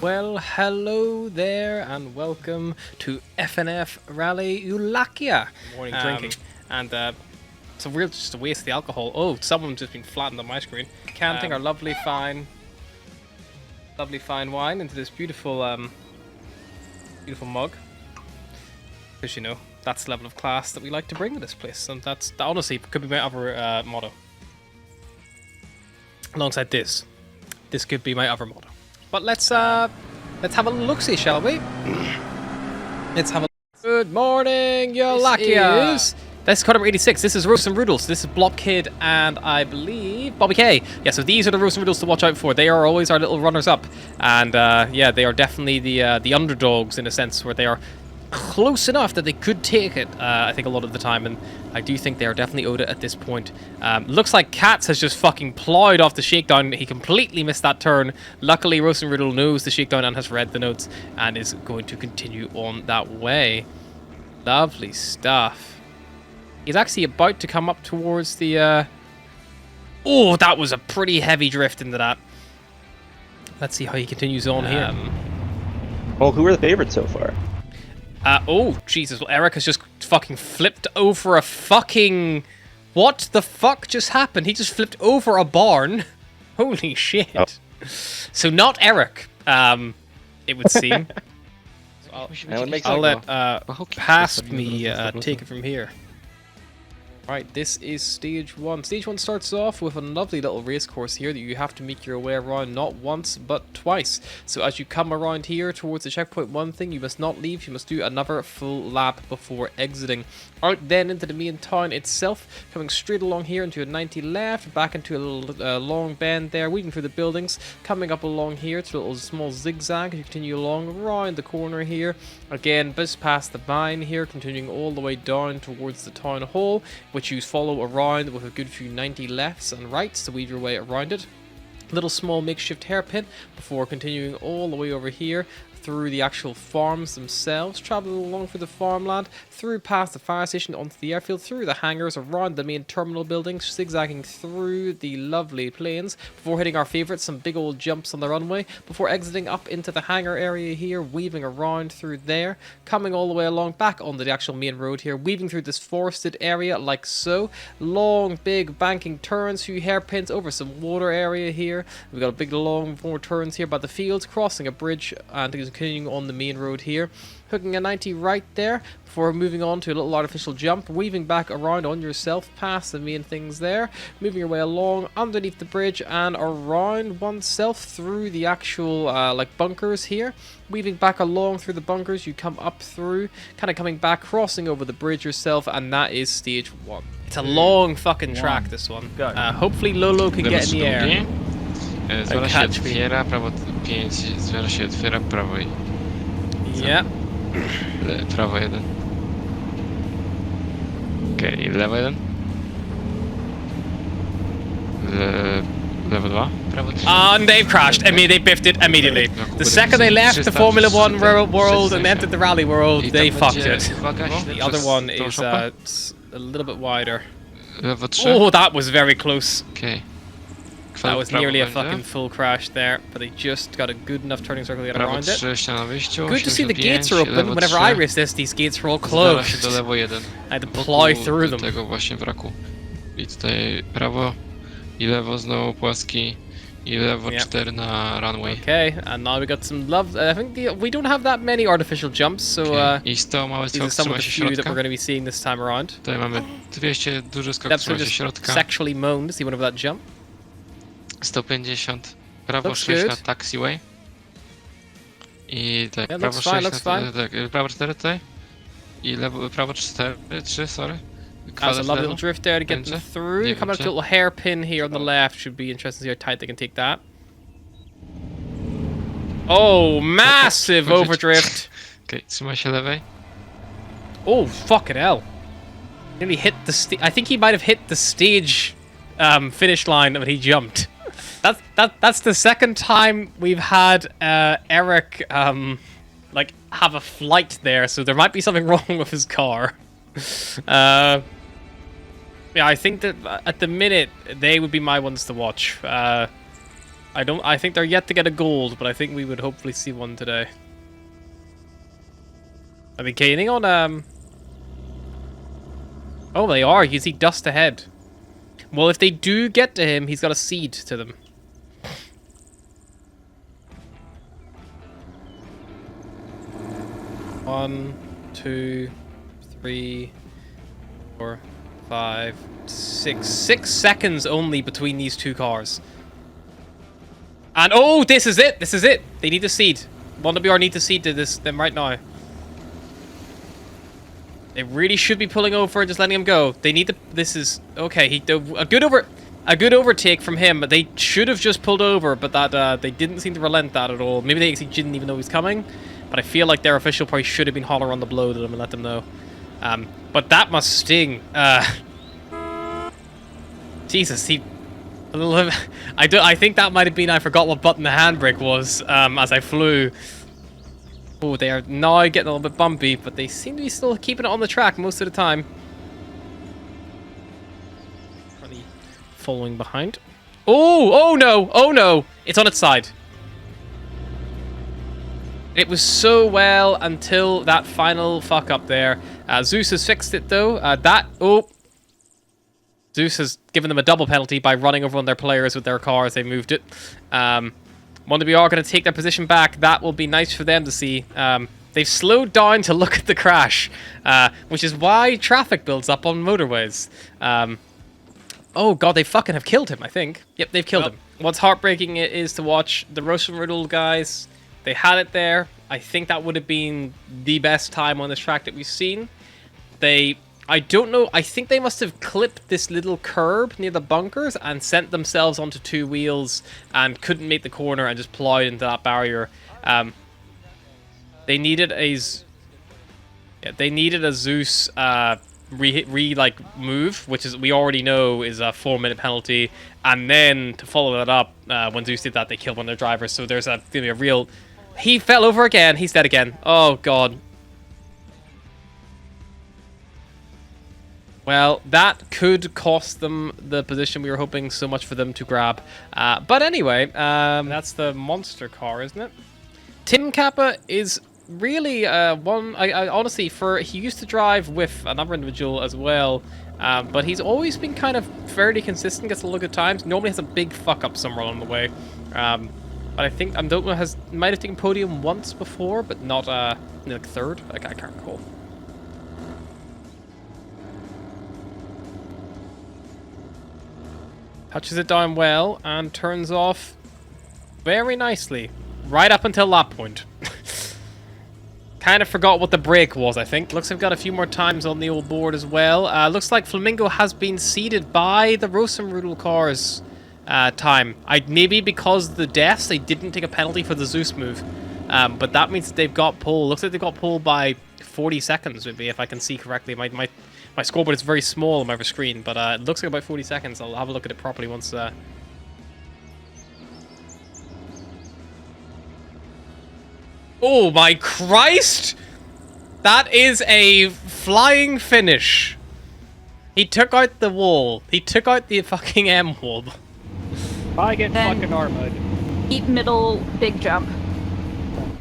Well, hello there, and welcome to FNF Rally Yulakia morning drinking. And it's a real just a waste of the alcohol. Oh, someone's just been flattened on my screen. Canting our lovely fine wine into this beautiful beautiful mug. Because you know that's the level of class that we like to bring to this place, and that honestly could be my other motto. Alongside this could be my other motto. But let's have a look-see, shall we? Let's have a good morning, Yulakia. This is card number 86. This is Roast and Roodles. This is Blob Kid and I believe Bobby K. Yeah, so these are the Roast and Roodles to watch out for. They are always our little runners-up, and yeah, they are definitely the underdogs in a sense, where they are close enough that they could take it, I think, a lot of the time, and I do think they are definitely owed it at this point. Looks like Katz has just fucking plowed off the shakedown. He completely missed that turn. Luckily, Roast and Riddle knows the shakedown and has read the notes and is going to continue on that way. Lovely stuff. He's actually about to come up towards the... Oh, that was a pretty heavy drift into that. Let's see how he continues on here. Well, who are the favorites so far? Oh, Jesus. Well, Eric has just fucking flipped over a fucking... What the fuck just happened? He just flipped over a barn. Holy shit. Oh. So not Eric, it would seem. So I'll let past me take it from here. Right, this is stage 1. Stage 1 starts off with a lovely little race course here that you have to make your way around not once but twice. So as you come around here towards the checkpoint 1 thing, you must not leave, you must do another full lap before exiting. Out then into the main town itself, coming straight along here into a 90 left, back into a little long bend there, weaving through the buildings, coming up along here to a little small zigzag as you continue along around the corner here. Again, just past the vine here, continuing all the way down towards the town hall, which you follow around with a good few 90 lefts and rights to weave your way around it. Little small makeshift hairpin before continuing all the way over here through the actual farms themselves, traveling along through the farmland, through past the fire station, onto the airfield, through the hangars, around the main terminal buildings, zigzagging through the lovely planes, before hitting our favourites, some big old jumps on the runway, before exiting up into the hangar area here, weaving around through there, coming all the way along back onto the actual main road here, weaving through this forested area like so, long big banking turns, few hairpins over some water area here, we've got a big long more turns here by the fields, crossing a bridge and continuing on the main road here, hooking a 90 right there before moving on to a little artificial jump, weaving back around on yourself past the main things there, moving your way along underneath the bridge and around oneself through the actual like bunkers here, weaving back along through the bunkers, you come up through, kind of coming back, crossing over the bridge yourself, and that is stage 1. It's a long fucking track, this one. Hopefully Lolo can get in the air. Zwala się otwiera, prawo 5, zwala się otwiera, prawo i... Yeah. Prawo 1. Okej, lewo 1. Lewo 2, prawo 3. And they've crashed. I mean, they biffed it immediately. The second they left the Formula 1 world and entered the rally world, they fucked it. The other one is a little bit wider. Lewo 3. Oh, that was very close. Okay. That was nearly a fucking full crash there, but they just got a good enough turning circle to get around it. Good to see the gates are open. Whenever I race this, these gates were all closed. I had to plow through them. Tego właśnie wraku. I tutaj prawo i lewo znowu płaski i lewo 4 na runway. Okay, and now we got some love. I think we don't have that many artificial jumps, so I 100 mały these are some of the few that we're going to be seeing this time around. Tutaj mamy 200 duży skok, trzyma się środka. Sexually moaned to see one of that jump. 150, prawo 6 na taxiway. I tak, prawo 6 na tak, prawo 4 tutaj. I lewo, prawo 4, 3, sorry. That's a lovely little drift there to get them through. Coming up to a little hairpin here on the left. Should be interesting to see how tight they can take that. Oh, massive overdrift. Okay, trzymaj się lewej. Oh, fucking hell. Nearly hit the I think he might have hit the stage finish line when he jumped. That's the second time we've had Eric like have a flight there, so there might be something wrong with his car. Yeah, I think that at the minute they would be my ones to watch. I think they're yet to get a gold, but I think we would hopefully see one today. Are they gaining on Oh, they are. You see dust ahead. Well, if they do get to him, he's got a seed to them. One, 2, 3, 4, 5, 6. 6 seconds only between these two cars. And oh, this is it. This is it. They need the seed. 1WR need the seed to them right now. They really should be pulling over and just letting him go. They need the. This is okay. A good overtake from him. They should have just pulled over, but that they didn't seem to relent that at all. Maybe they actually didn't even know he was coming. But I feel like their official probably should have been holler on the blow to them and let them know. But that must sting. Jesus, I think that might have been. I forgot what button the handbrake was as I flew. Oh, they are now getting a little bit bumpy, but they seem to be still keeping it on the track most of the time. Probably following behind. Oh, oh no, oh no! It's on its side. It was so well until that final fuck up there. Zeus has fixed it though. Zeus has given them a double penalty by running over on their players with their cars. They moved it. 1WR going to take their position back. That will be nice for them to see. They've slowed down to look at the crash, which is why traffic builds up on motorways. Oh god, they fucking have killed him, I think. Yep, they've killed him. What's heartbreaking is to watch the Rosenrudel guys. They had it there. I think that would have been the best time on this track that we've seen. I don't know. I think they must have clipped this little curb near the bunkers and sent themselves onto two wheels and couldn't make the corner and just plowed into that barrier. They needed a Zeus move, which is we already know is a 4-minute penalty, and then to follow that up, when Zeus did that, they killed one of their drivers. So there's gonna be a real. He fell over again. He's dead again. Oh god. Well, that could cost them the position we were hoping so much for them to grab. But anyway, that's the monster car, isn't it? Tim Kappa is really one... I honestly, he used to drive with another individual as well, but he's always been kind of fairly consistent, gets a lot of good times. Normally has a big fuck-up somewhere along the way. But I think, I don't know, might have taken podium once before, but not like third. I can't recall. Touches it down well and turns off very nicely. Right up until that point. Kind of forgot what the break was, I think. Looks like we've got a few more times on the old board as well. Looks like Flamingo has been seeded by the Rosenrudel cars time. Maybe because of the deaths, they didn't take a penalty for the Zeus move. But that means that they've got pole. Looks like they've got pole by 40 seconds, maybe, if I can see correctly. My scoreboard is very small on my screen, but it looks like about 40 seconds. I'll have a look at it properly once. Oh my Christ! That is a flying finish. He took out the wall. He took out the fucking M wall. If I get fucking armored. Keep middle, big jump.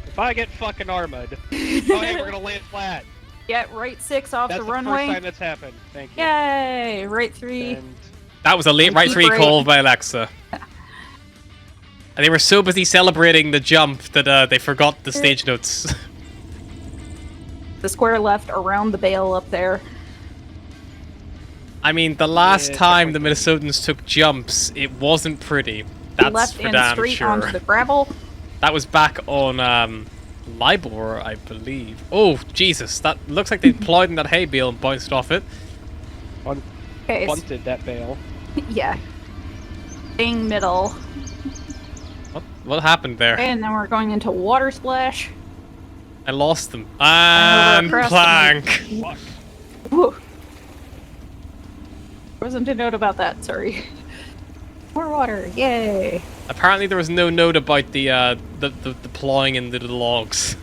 If I get fucking armored. Oh hey, we're gonna land flat. Get right 6 off the runway. That's the first time that's happened. Thank you. Yay! Right 3. And That was a late right 3 call by Alexa. And they were so busy celebrating the jump that they forgot the stage notes. The square left around the bale up there. I mean, the last time the Minnesotans took jumps, it wasn't pretty. That's left for and damn straight sure. onto the gravel. That was back on Libor, I believe. Oh, Jesus. That looks like they plowed in that hay bale and bounced off it. Okay, bunted that bale. Yeah. Staying middle. What happened there? Okay, and then we're going into water splash. I lost them. And plank. Whew. Wasn't a note about that, sorry. More water, yay! Apparently there was no note about the plowing into the logs.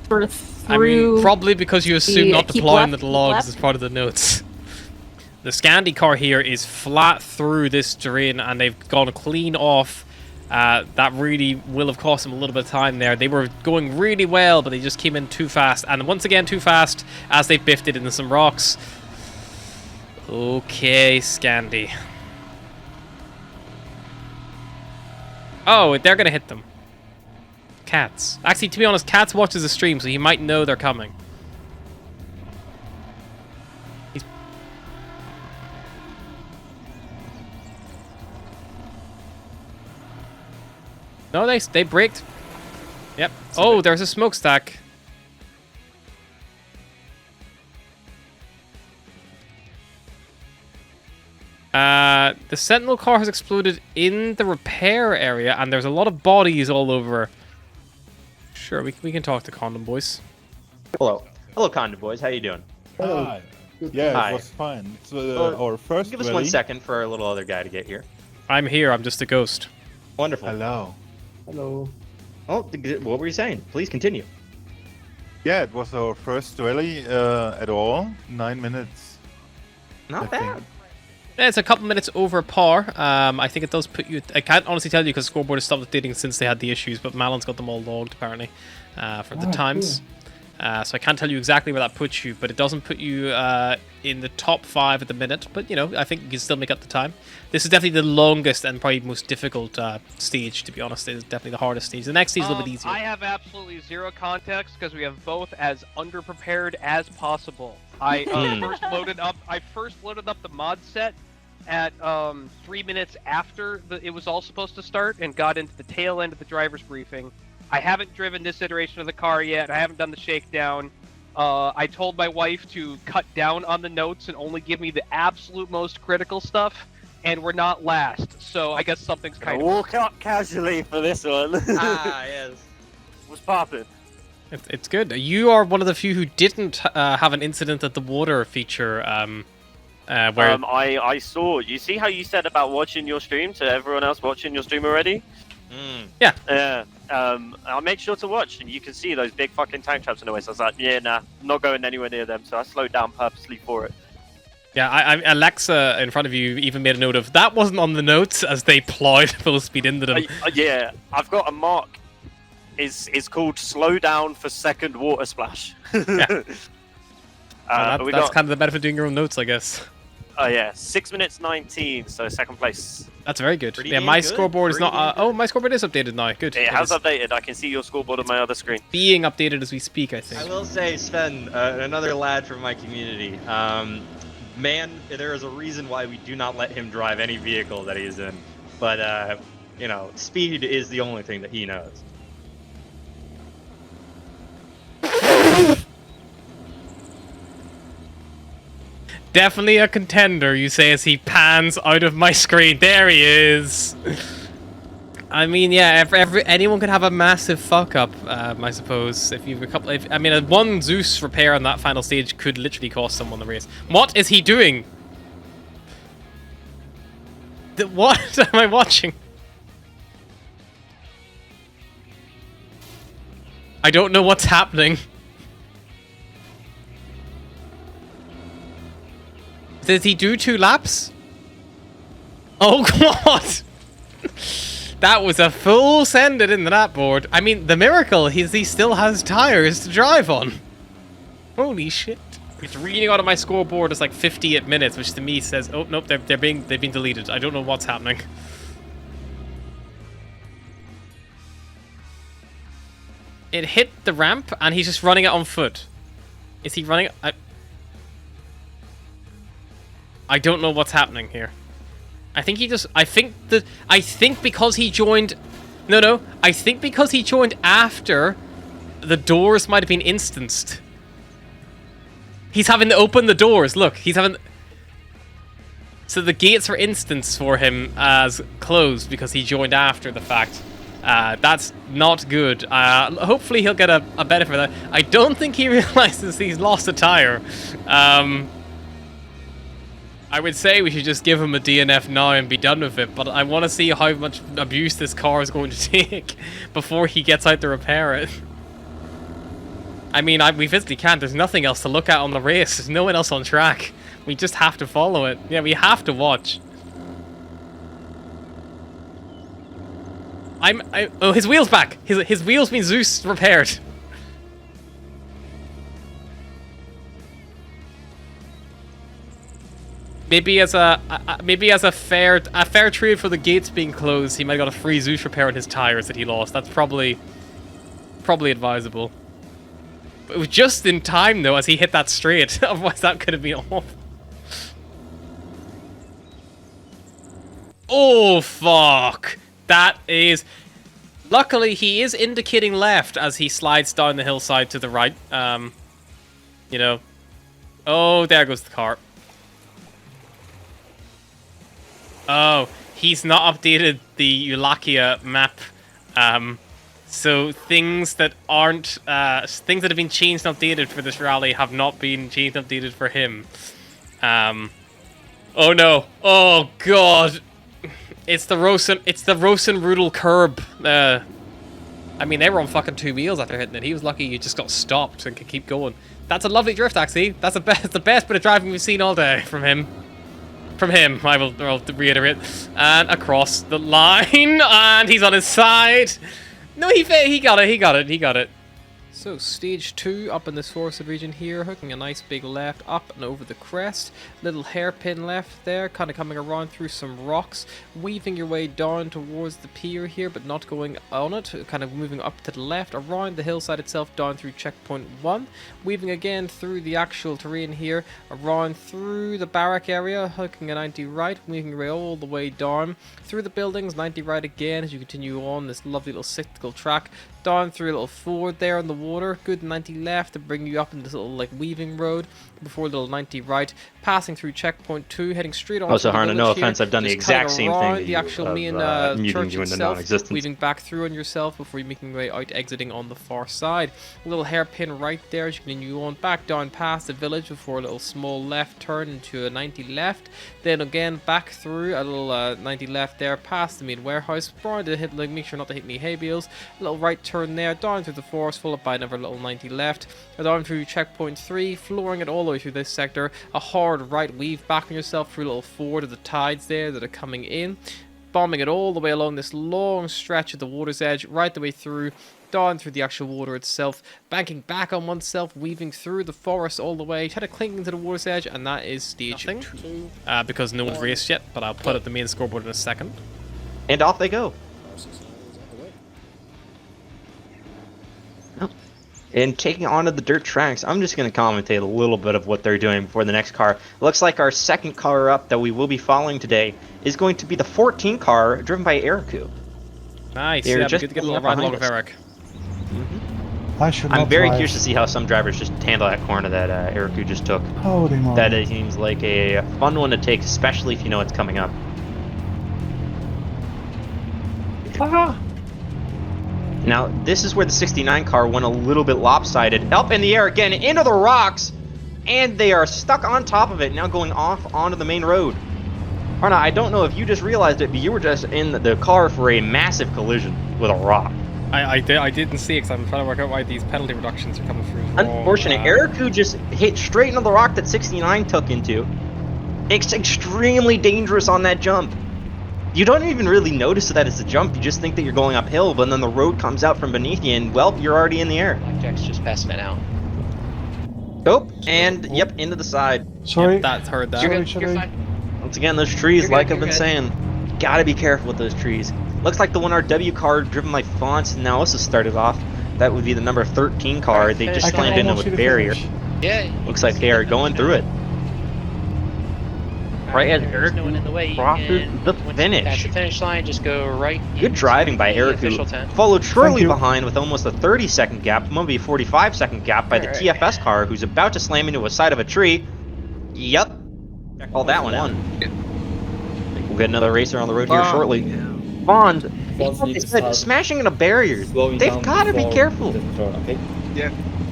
Sort of through. I mean, probably because you assume not to keep plow left, into the logs left. as part of the notes. The Scandi car here is flat through this terrain, and they've gone clean off That really will have cost them a little bit of time there. They were going really well, but they just came in too fast. And once again, too fast as they biffed it into some rocks. Okay, Scandi. Oh, they're going to hit them. Cats. Actually, to be honest, Cats watches the stream, so he might know they're coming. No, they braked. Yep. Oh, there's a smokestack. The Sentinel car has exploded in the repair area, and there's a lot of bodies all over. Sure, we can talk to Condom Boys. Hello. Hello, Condom Boys. How you doing? Hi. Yeah, Hi. it was fine. So our first Give us rally. 1 second for our little other guy to get here. I'm here. I'm just a ghost. Wonderful. Hello. Hello. Oh, what were you saying? Please continue. Yeah, it was our first rally at all. 9 minutes. Not I bad. think. Yeah, it's a couple minutes over par. I think it does put you... I can't honestly tell you because the scoreboard has stopped updating since they had the issues, but Malon's got them all logged, apparently, for the times. So I can't tell you exactly where that puts you, but it doesn't put you in the top 5 at the minute. But, you know, I think you can still make up the time. This is definitely the longest and probably most difficult stage, to be honest. It is definitely the hardest stage. The next stage is a little bit easier. I have absolutely zero context because we have both as underprepared as possible. I first loaded up the mod set at 3 minutes after it was all supposed to start and got into the tail end of the driver's briefing. I haven't driven this iteration of the car yet. I haven't done the shakedown. I told my wife to cut down on the notes and only give me the absolute most critical stuff, and we're not last. So I guess something's kind of... Walk up casually for this one. Yes. What's poppin'? It's good. You are one of the few who didn't have an incident at the water feature. Where I saw. You see how you said about watching your stream to everyone else watching your stream already? Yeah. Yeah. I'll make sure to watch, and you can see those big fucking tank traps in the way. So I was like, yeah, nah, I'm not going anywhere near them. So I slowed down purposely for it. Yeah, Alexa in front of you even made a note of that wasn't on the notes as they plowed full speed into them. Yeah, I've got a mark. It's called slow down for second water splash. Yeah. That's kind of the benefit of doing your own notes, I guess. Oh yeah, 6 minutes 19, so second place. That's very good. Pretty Yeah, damn my good. scoreboard is Pretty not... damn good. my scoreboard is updated now. Good. It has is updated. I can see your scoreboard on my other screen. being updated as we speak, I think. I will say, Sven, another lad from my community. Man, there is a reason why we do not let him drive any vehicle that he is in. But, you know, speed is the only thing that he knows. Definitely a contender, you say as he pans out of my screen. There he is. I mean, yeah, anyone could have a massive fuck up, I suppose. If you've a couple, I mean, one Zeus repair on that final stage could literally cost someone the race. What is he doing? What am I watching? I don't know what's happening. Did he do 2 laps? Oh god! That was a full send it into that board. I mean, the miracle is he still has tires to drive on. Holy shit. It's reading out of my scoreboard as like 58 minutes, which to me says, oh nope, they've been deleted. I don't know what's happening. It hit the ramp and he's just running it on foot. Is he running it? I don't know what's happening here. I think because he joined... No. I think because he joined after, the doors might have been instanced. He's having to open the doors. Look, he's having... So the gates were instanced for him as closed because he joined after the fact. That's not good. Hopefully he'll get a benefit for that. I don't think he realizes he's lost a tire. I would say we should just give him a DNF now and be done with it, but I want to see how much abuse this car is going to take before he gets out to repair it. I mean, we physically can't. There's nothing else to look at on the race. There's no one else on track. We just have to follow it. Yeah, we have to watch. Oh, his wheel's back. His wheel's been Zeus repaired. Maybe as a fair trade for the gates being closed, he might have got a free Zeus repair on his tires that he lost. That's probably advisable. But it was just in time though, as he hit that straight. Otherwise, that could have been off. Oh fuck! That is. Luckily, he is indicating left as he slides down the hillside to the right. You know. Oh, there goes the car. Oh, he's not updated the Yulakia map. So things that aren't things that have been changed and updated for this rally have not been changed and updated for him. Oh no! Oh god! It's the Rosen Rudel curb. I mean, they were on fucking 2 wheels after hitting it. He was lucky you just got stopped and could keep going. That's a lovely drift, actually. That's the best bit of driving we've seen all day from him. I will reiterate. And across the line, and he's on his side. No, he got it. So, stage 2 up in this forested region here, hooking a nice big left up and over the crest. Little hairpin left there, kind of coming around through some rocks, weaving your way down towards the pier here, but not going on it, kind of moving up to the left, around the hillside itself, down through checkpoint 1, weaving again through the actual terrain here, around through the barrack area, hooking a 90 right, weaving your way all the way down, through the buildings, 90 right again, as you continue on this lovely little cyclical track, down through a little ford there in the water, good 90 left to bring you up in this little like weaving road before a little 90 right, passing through checkpoint 2, heading straight on. Also, Harna, no here, offense, I've done the exact same thing to the you actual main church itself, weaving back through on yourself before you making your way out, exiting on the far side. A little hairpin right there as you continue on back down past the village before a little small left turn into a 90 left. Then again back through a little 90 left there past the main warehouse. Trying to hit, like, make sure not to hit any hay bales. A little right turn there down through the forest, followed by another little 90 left. Down through checkpoint 3, flooring it all the way through this sector. A hard right weave back on yourself through a little ford of the tides there that are coming in. Bombing it all the way along this long stretch of the water's edge, right the way through, down through the actual water itself, banking back on oneself, weaving through the forest all the way, kind of clinging to the water's edge, and that is stage 2. Because no one's raced yet, but I'll put up the main scoreboard in a second. And off they go. And taking onto the dirt tracks, I'm just going to commentate a little bit of what they're doing before the next car. It looks like our second car up that we will be following today is going to be the 14 car driven by Eriku. Nice, They're yeah, just good to get a little ride along with Eric. I'm very curious to see how some drivers just handle that corner that Eriku just took. Holy moly. That it seems like a fun one to take, especially if you know it's coming up. Now, this is where the 69 car went a little bit lopsided. Up in the air again, into the rocks, and they are stuck on top of it, now going off onto the main road. Arna, I don't know if you just realized it, but you were just in the car for a massive collision with a rock. I didn't see it because I'm trying to work out why these penalty reductions are coming through. Unfortunate. Eriku just hit straight into the rock that 69 took into. It's extremely dangerous on that jump. You don't even really notice that it's a jump, you just think that you're going uphill, but then the road comes out from beneath you and, well, you're already in the air. Blackjack's just passing it out. Oh, and, yep, into the side. Sorry. Yep, that's heard that. You're fine. Once again, those trees, You're like good, I've been you're saying, gotta be careful with those trees. Looks like the 1RW car driven by Fonts now also started off. That would be the number 13 car. Right, They finish just line. slammed into a barrier. Yeah. Looks like they are going through it. Right as There's no one in the way. crosses the Once you finish. pass the finish line, just go right. Good driving by into the official Eriku. 10. Followed shortly you. behind with almost a 30-second gap, maybe a 45-second gap by the Alright. TFS car, who's about to slam into a side of a tree. Yep. Call that one out. We'll get another racer on the road here shortly. Bond, smashing into barriers. They've got to be careful. Okay. Yeah.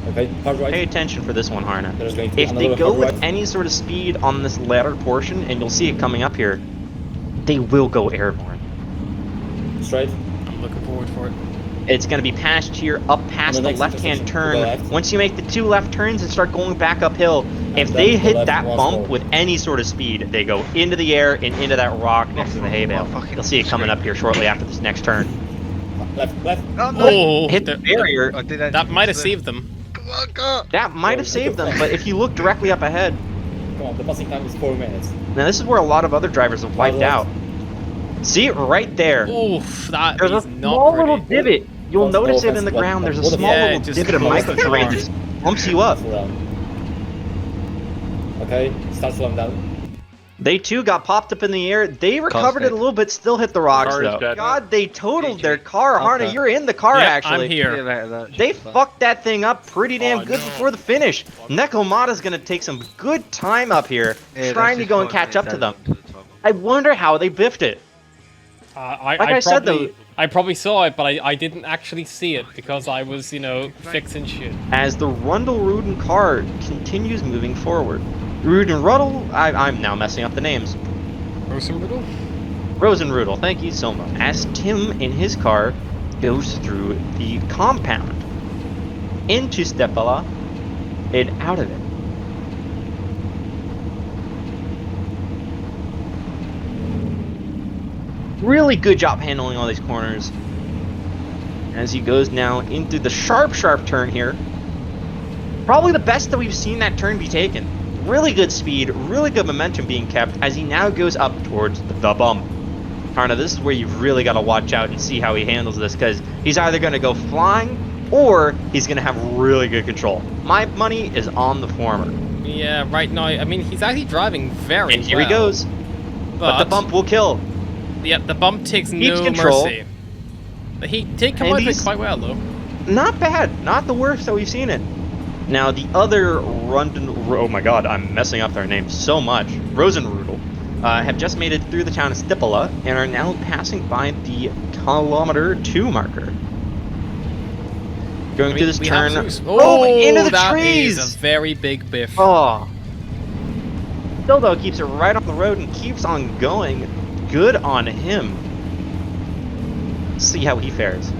Okay. Hard right. Pay attention for this one, Harna. There's going to be If another they go hard with right. any sort of speed on this latter portion, and you'll see it coming up here, they will go airborne. Straight. I'm looking forward for it. It's going to be past here, up past And the the next left-hand intersection, turn. to the left. Once you make the 2 left turns and start going back uphill, if then they to the hit left that once bump more. with any sort of speed, they go into the air and into that rock next to the hay bale. You'll see it coming up here shortly after this next turn. Left. Oh, Hit the barrier. that might have saved them. That might have saved them, but if you look directly up ahead, Come on, the passing time is 4 minutes. now this is where a lot of other drivers have wiped out. See it right there. Oof, that There's a is not small pretty. little divot. You'll What's notice the it in the offense? ground. There's a What the small fuck? Yeah, little it just divot of closed the micro terrain car. just bumps you up. Slow down. Okay, start slowing down. They too got popped up in the air. They recovered it a little bit, still hit the rocks Car is though. dead. God, they totaled their car. Harna, you're in the car Yeah, actually. I'm here. They fucked that thing up pretty damn good before the finish. Nekomata's gonna take some good time up here, trying to go and catch up to them. I wonder how they biffed it. I said, though- I probably saw it, but I didn't actually see it because I was, you know, fixing shit. As the Rundle-Ruden car continues moving forward. Ruden-Ruddle, I'm now messing up the names. Rosenrudel? Rosenrudel, thank you so much. As Tim in his car goes through the compound, into Stepala, and out of it. Really good job handling all these corners. As he goes now into the sharp turn here. Probably the best that we've seen that turn be taken. Really good speed, really good momentum being kept as he now goes up towards the bump. Harna, this is where you've really got to watch out and see how he handles this, because he's either going to go flying or he's going to have really good control. My money is on the former. Yeah, right now, I mean, he's actually driving very And here well. he goes. But the bump will kill. Yep, the bump takes Keeps no control. mercy. He did come And out of it he's- quite well, though. Not bad. Not the worst that we've seen it. Now, the other oh my god, I'm messing up their names so much. Rosenrudel have just made it through the town of Stipala and are now passing by the kilometer 2 marker. Going through this turn. Into the that trees! is a very big biff. Oh. Still, though, keeps it right on the road and keeps on going. Good on him. See how he fares.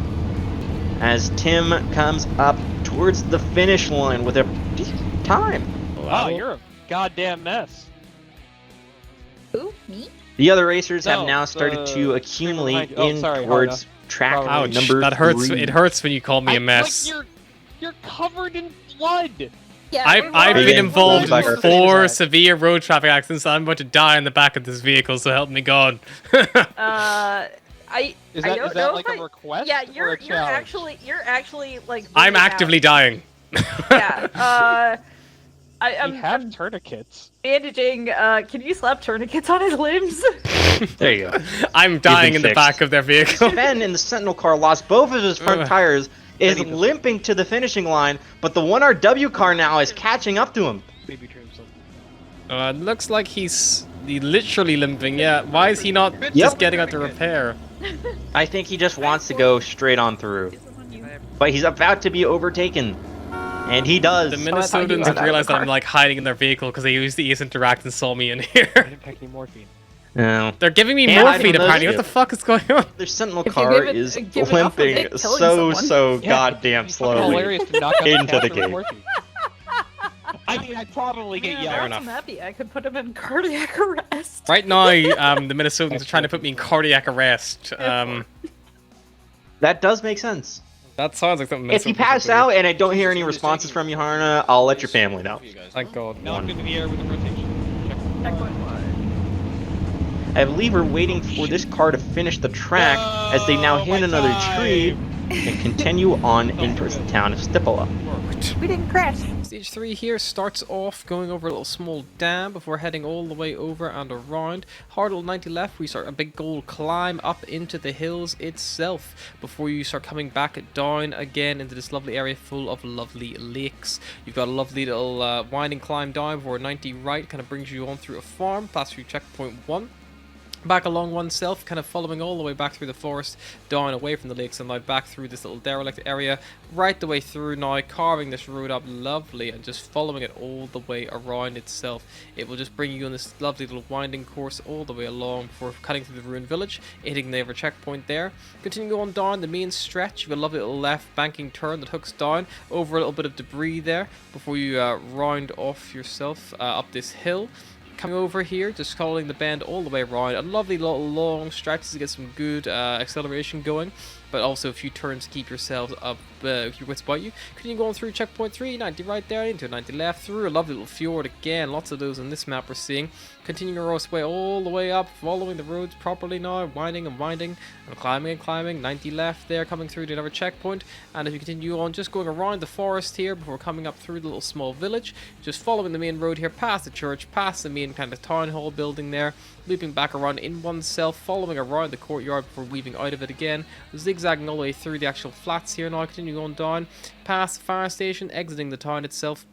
As Tim comes up towards the finish line with a decent time. Wow, you're a goddamn mess. Who? Me? The other racers have No, now started the to accumulate behind you. in Sorry, towards track Ouch, number that hurts. 3. It hurts when you call me a mess. You're covered in blood. Yeah, I've been Again, involved like in our 4 severe road traffic accidents. I'm about to die in the back of this vehicle, so help me God. Is I that, don't is know that like if a request? Yeah, or you're a challenge? you're actually like. I'm bleeding actively out. dying. Yeah. We I'm have tourniquets. bandaging. Can you slap tourniquets on his limbs? There you go. I'm dying been in the fixed. back of their vehicle. Ben in the Sentinel car lost both of his front Ugh. tires, is limping to the finishing line, but the 1RW car now is catching up to him. Baby trim something. It looks like he's literally limping. Yeah, why is he not just getting out to repair? I think he just wants to go straight on through. But he's about to be overtaken. And he does. The Minnesotans have realized that I'm like hiding in their vehicle because they used the East Interact and saw me in here. I didn't pack any morphine. No. They're giving me Yeah, I morphine don't know apparently. this What the fuck is going on? Their Sentinel If you car give it- is give it off a limping bit, killing so someone. goddamn It's fucking slowly hilarious to knock out the into the captain with gate. morphine. I mean, I'd probably get yelled I'm at. happy. I could put him in cardiac arrest. Right now, the Minnesotans are trying to put me in cardiac arrest. That does make sense. That sounds like something. If you Minnesotans pass would do. out and I don't hear any responses from you, Harna, I'll let your family know. Thank God. Knocked into the air with a rotation. Check. I believe we're waiting for this car to finish the track as they now hit another tree and continue on into the town of Stipala. We didn't crash. Stage 3 here starts off going over a little small dam before heading all the way over and around. Hard 90 left, we start a big gold climb up into the hills itself before you start coming back down again into this lovely area full of lovely lakes. You've got a lovely little winding climb down before 90 right kind of brings you on through a farm, past through checkpoint 1. Back along oneself, kind of following all the way back through the forest, down away from the lakes, and now back through this little derelict area, right the way through now, carving this road up lovely, and just following it all the way around itself. It will just bring you on this lovely little winding course all the way along before cutting through the ruined village, hitting the other checkpoint there. Continue on down the main stretch, you've a lovely little left banking turn that hooks down over a little bit of debris there before you round off yourself up this hill. Coming over here, just following the bend all the way around, a lovely little long stretch to get some good acceleration going. but also a few turns to keep yourselves up, your wits about you. Continue going through checkpoint 3, 90 right there, into 90 left, through a lovely little fjord again, lots of those on this map we're seeing. Continuing our way all the way up, following the roads properly now, winding and winding, and climbing, 90 left there, coming through to another checkpoint, and if you continue on, just going around the forest here before coming up through the little small village, just following the main road here, past the church, past the main kind of town hall building there, looping back around in oneself, following around the courtyard before weaving out of it again, zigzagging all the way through the actual flats here now, continuing on down, past the fire station, exiting the town itself.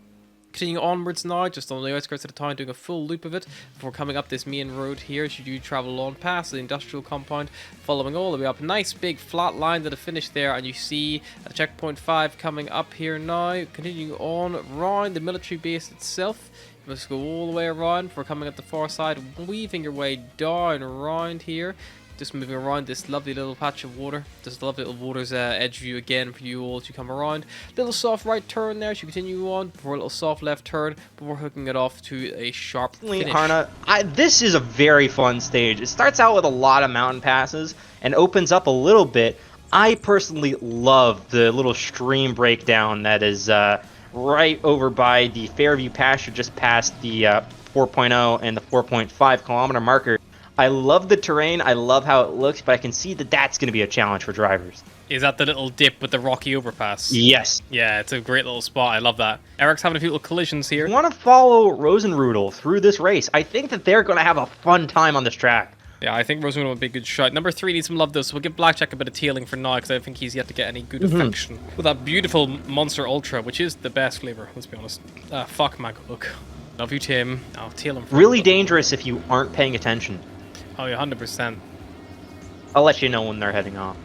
Continuing onwards now, just on the outskirts of the town, doing a full loop of it before coming up this main road here. Should you travel on past the industrial compound, following all the way up, nice big flat line to the finish there, and you see a checkpoint 5 coming up here now. Continuing on round the military base itself, you must go all the way around before coming up the far side, weaving your way down around here. Just moving around this lovely little patch of water. This lovely little water's edge view again for you all as you come around. Little soft right turn there as you continue on, before a little soft left turn, before hooking it off to a sharp finish. Arna, this is a very fun stage. It starts out with a lot of mountain passes and opens up a little bit. I personally love the little stream breakdown that is right over by the Fairview pasture, just past the 4.0 and the 4.5 kilometer marker. I love the terrain, I love how it looks, but I can see that that's going to be a challenge for drivers. Is that the little dip with the rocky overpass? Yes. Yeah, it's a great little spot. I love that. Eric's having a few little collisions here. If you want to follow Rosenrudel through this race, I think that they're going to have a fun time on this track. Yeah, I think Rosenrudel would be a good shot. Number 3 needs some love though, so we'll give Blackjack a bit of tailing for now, because I don't think he's yet to get any good affection. With that beautiful Monster Ultra, which is the best flavor, let's be honest. Fuck Maglook. Love you, Tim. I'll tail him for Really dangerous if you aren't paying attention. Oh, yeah, 100%. I'll let you know when they're heading off.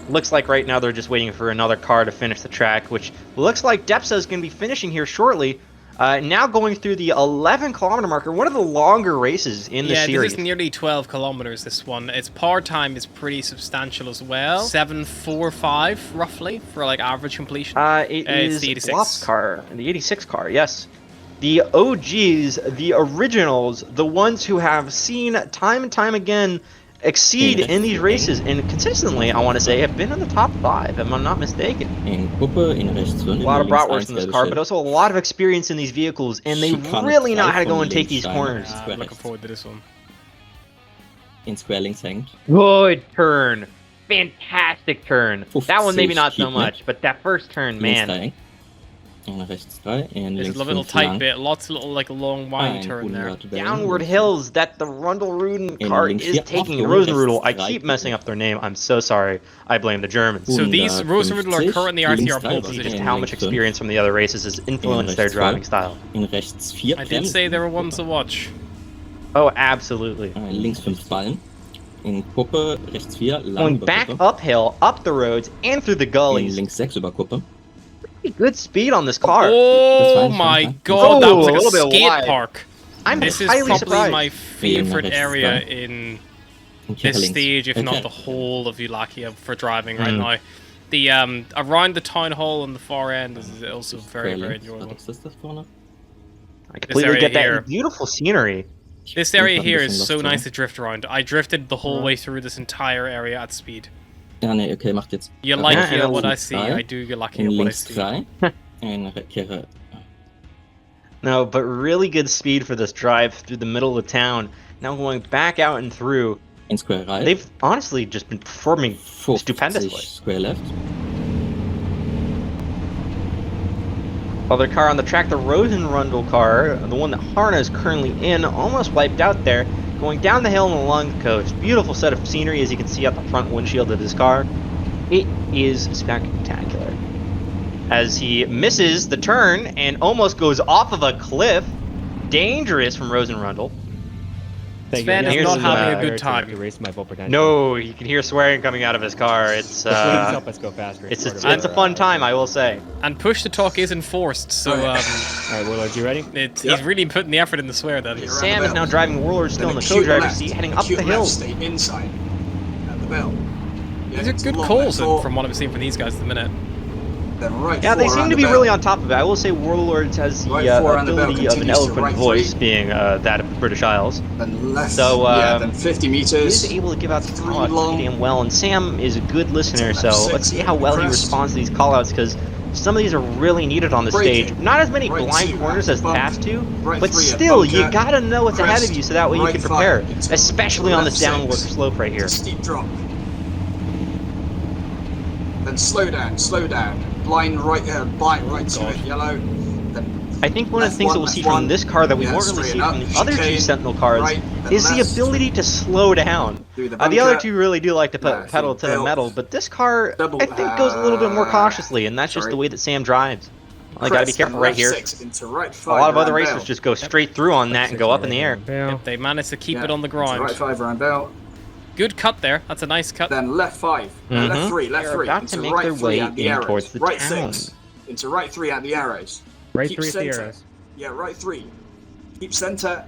Looks like right now they're just waiting for another car to finish the track, which looks like Depsa is going to be finishing here shortly. Now going through the 11 kilometer marker, one of the longer races in the series. Yeah, this is nearly 12 kilometers, this one. Its power time is pretty substantial as well. 7:45, roughly, for like average completion. It is the 86. Blopp's car, the 86 car, yes. The OGs, the originals, the ones who have seen time and time again exceed in these races, and consistently, I want to say, have been in the top 5, if I'm not mistaken. A lot of bratwurst in this car, but also a lot of experience in these vehicles, and they really know how to go and take these corners. I'm looking forward to this one. Good turn. Fantastic turn. That one maybe not so much, but that first turn, man. There's a little tight bit, lots of little like long wide turn there. Downward hills that the Rundle-Ruden car is taking. Rosenrudel, I keep messing up their name. I'm so sorry. I blame the Germans. So these Rosenrudel are currently RTR pole position. Just how much experience from the other races has influenced their driving style. I did say there were ones to watch. Oh, absolutely. Going back uphill, up the roads, and through the gullies. Good speed on this car. Oh my god, that was like a skate wide. Park. This is highly probably surprised. my favorite area in this stage, if not the whole of Yulakia for driving right now. The around the town hall on the far end is also very, very enjoyable. I completely get that here. Beautiful scenery. This area here is so nice to drift around. I drifted the whole way through this entire area at speed. Yulakia what I see, I do Yulakia what I see. No, but really good speed for this drive through the middle of town. Now going back out and through. They've honestly just been performing stupendously. Other car on the track, the Rosenrundel car, the one that Harna is currently in, almost wiped out there. Going down the hill and along the coast. Beautiful set of scenery, as you can see out the front windshield of his car. It is spectacular. As he misses the turn and almost goes off of a cliff. Dangerous from Rosenrundel. Sven is not having a good time. No, you can hear swearing coming out of his car. It's it's a fun time, I will say. And push to talk is enforced, so Alright, Warlord, you ready? He's really putting the effort in the swear then. Sam is now driving Warlord still in the co-driver's seat, heading up the hill. Stay inside at the bell. These are good calls from what I'm seeing from these guys at the minute. Then right Yeah, 4 they seem around to the be bell. really on top of it. I will say Warlords has the Right 4 around the bell ability of an continues to eloquent right voice 3. being that of the British Isles. Then left, So, then 50 he meters. is able to give out some 3 callouts long. pretty damn well, and Sam is a good listener, left so 6, let's see how well he crest. responds to these callouts, because some of these are really needed on the Braking. stage. Not as many Right blind 2 corners at as the bump. past two, Right but 3 at still, you bunker. gotta know what's ahead of Crest. you so that way you Right can 5 prepare, into especially on left this downward 6. slope right here. It's a steep drop. Then slow down, slow down. Blind right, blind right to it, yellow. Then I think one of the things that we'll see from this car that we won't really see from the other two Sentinel cars is the ability to slow down. The other two really do like to put pedal to the metal, but this car, I think, goes a little bit more cautiously, and that's just the way that Sam drives. I gotta be careful right here. A lot of other racers just go straight through on that and go up in the air. Yep, they managed to keep it on the grind. Right 5 around bell. Good cut there. That's a nice cut. Then left 5. Left 3, left They're 3. about Into to make right their 3 way at the in arrows. towards the right town. 6. Into right 3 at the arrows. Right Keep 3 at the center. arrows. Yeah, right 3. Keep center.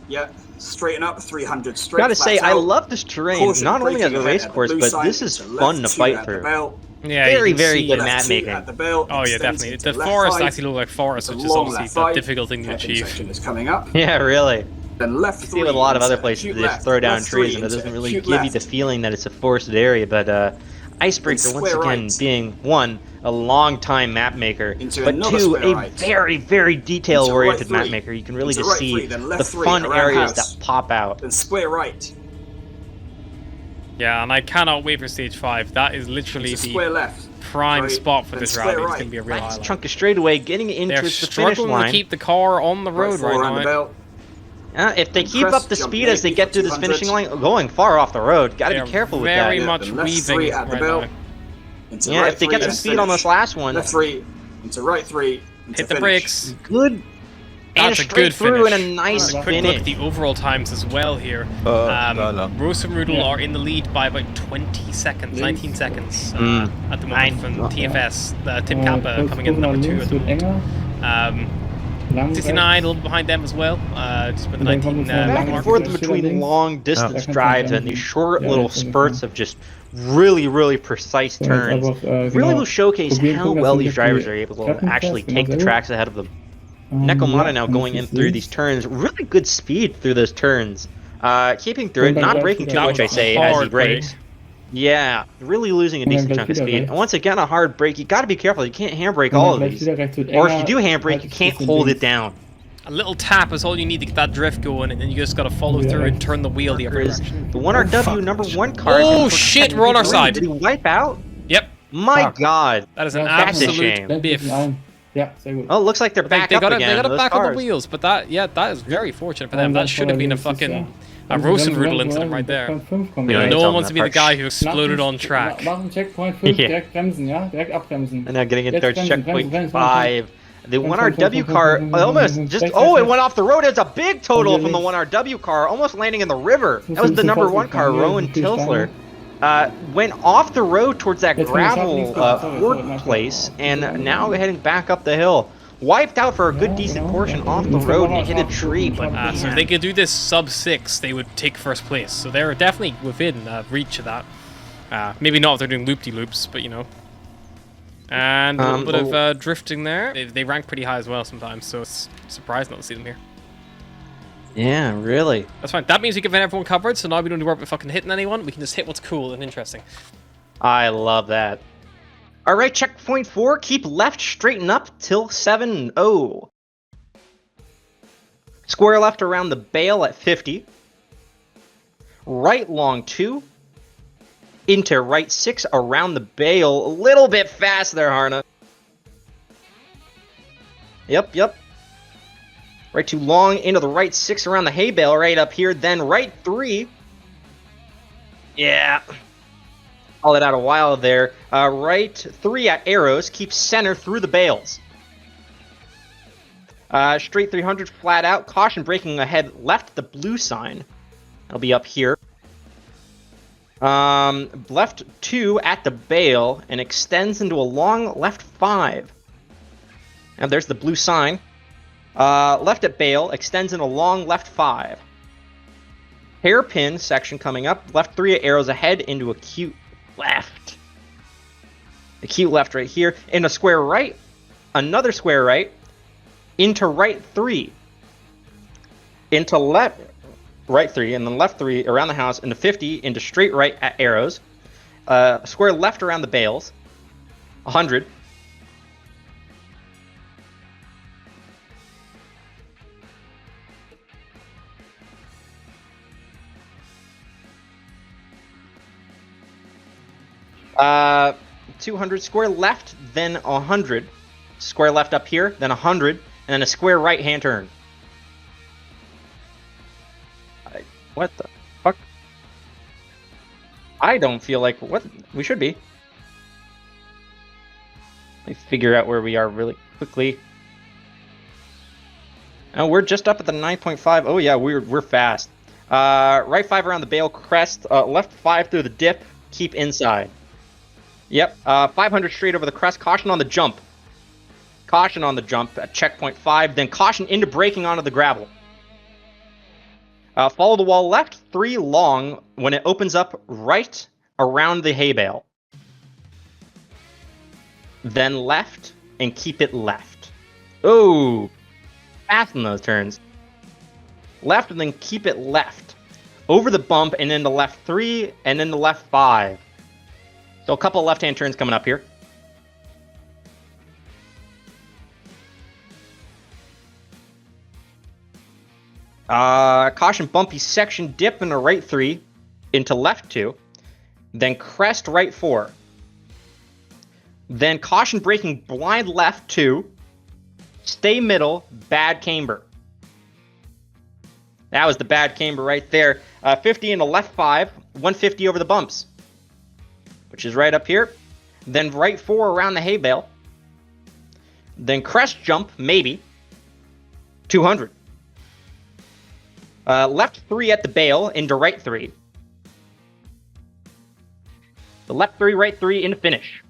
Yeah, straighten up 300 straight. Gotta say, flat I out. love this terrain, Caution, not only as braking a ahead race at the course, blue but side, this is into fun to left 2 fight at the through. bell. Yeah, Very, you can very see good that. map Left 2 making. at the bell, Oh yeah, extends definitely. into The left forest 5. actually look like forest, It's a which is long obviously left a 5. difficult thing to Hairpin achieve. section is coming up. Yeah, really. Then left You 3. see with a lot of other into places, acute they just left. throw down Left trees 3 and it into doesn't really acute give you the left. feeling that it's a forested area, but Icebreaker, once square again, right. being, one, a long-time map maker, Into but another two, square a right. very, very detail-oriented Into right map 3. maker. You can really Into just right see 3, then the left 3 fun around areas house. that pop out. Then square right. Yeah, and I cannot wait for stage 5. That is literally Into the square left. prime Straight, spot for then this square rally. It's right. gonna be a real Nice highlight. chunk of straightaway, getting into They're the finish struggling line. to keep the car on the road Right 4 right around the now. bell. If they And keep crest, up the jump speed as they maybe get for through this 200. finishing line, going far off the road, gotta They're be careful with very that. much Then left 3 weaving at the right bell. now. Into Yeah, right if they 3 get some and speed on finish. this last one, Left 3 into right 3 into Hit the finish. brakes. good and That's a straight good through finish. and a nice Quick look finish. at the overall times as well here. Rosenrudel are in the lead by about 20 seconds, 19 seconds at the moment from TFS. Tim Kappa coming in number 2 at the moment. 69 a little behind them as well. Just with the 19 Back and forth between long distance drives and these short little spurts of just really, really precise turns. Really will showcase how well these drivers are able to actually take the tracks ahead of them. Nekomata now going in through these turns, really good speed through those turns. Keeping through it, not braking too much, I say, as he brakes. Yeah, really losing a decent chunk of speed. And once again, a hard brake, you gotta be careful, you can't handbrake all of these. Or if you do handbrake, you can't hold it down. A little tap is all you need to get that drift going, and then you just gotta follow through and turn the wheel the other direction. The 1RW number 1 car. Oh shit, we're on our side. Did he wipe out? Yep. My god. That is an That's a absolute shame. biff. Oh, it looks like they're back They up got again. it those back on cars. the wheels, but that is very fortunate for them. That should have been a fucking Rosenrudel incident right there. No one wants to be the guy who exploded on track. Yeah. And now getting in towards checkpoint 5. The 1RW car almost just, oh, it went off the road. It's a big total from the 1RW car, almost landing in the river. That was the number 1 car, Rowan Tilsler. Went off the road towards that gravel ford place, and now heading back up the hill. Wiped out for a good decent portion off the road and hit a tree, but So if they could do this sub 6, they would take first place. So they're definitely within reach of that. Maybe not if they're doing loop-de-loops, but you know. And a little bit of drifting there. They rank pretty high as well sometimes, so it's surprising not to see them here. yeah, really. That's fine. That means we give everyone covered, so now we don't need to worry about fucking hitting anyone. We can just hit what's cool and interesting. I love that. All right, checkpoint 4. Keep left, straighten up till 7-0. Square left around the bale at 50. Right long 2. Into right 6 around the bale. A little bit fast there, Harna. Yep. Right 2 long into the right 6 around the hay bale right up here. Then right 3. Yeah. Call it out a while there. Right 3 at arrows. Keep center through the bales. Straight 300 flat out. Caution braking ahead left the blue sign. That'll be up here. Left 2 at the bale and extends into a long left 5. And there's the blue sign. Left at bale extends in a long left 5. Hairpin section coming up. Left 3 at arrows ahead into acute left. acute left right here, in a square right, another square right, into right 3, into left, right 3, and then left 3 around the house, into 50, into straight right at arrows, square left around the bales, 100. Uh, 200 square left, then 100. Square left up here, then 100, and then a square right hand turn. What the fuck? I don't feel like what we should be. Let me figure out where we are really quickly. Oh, we're just up at the 9.5. Oh yeah, we're fast. Right 5 around the bale crest. Left 5 through the dip. Keep inside. Yep. 500 straight over the crest. Caution on the jump. Caution on the jump at checkpoint 5. Then caution into braking onto the gravel. Follow the wall left 3 long when it opens up right around the hay bale. Then left and keep it left. Oh, fast in those turns. Left and then keep it left. Over the bump and then the left 3 and then the left 5. So a couple of left-hand turns coming up here. Caution bumpy section dip in the right 3 into left 2. Then crest right 4. Then caution braking blind left 2. Stay middle, bad camber. That was the bad camber right there. 50 into left 5, 150 over the bumps, which is right up here. Then right 4 around the hay bale. Then crest jump, maybe. 200. Left 3 at the bale into right 3. The left 3, right 3 into finish.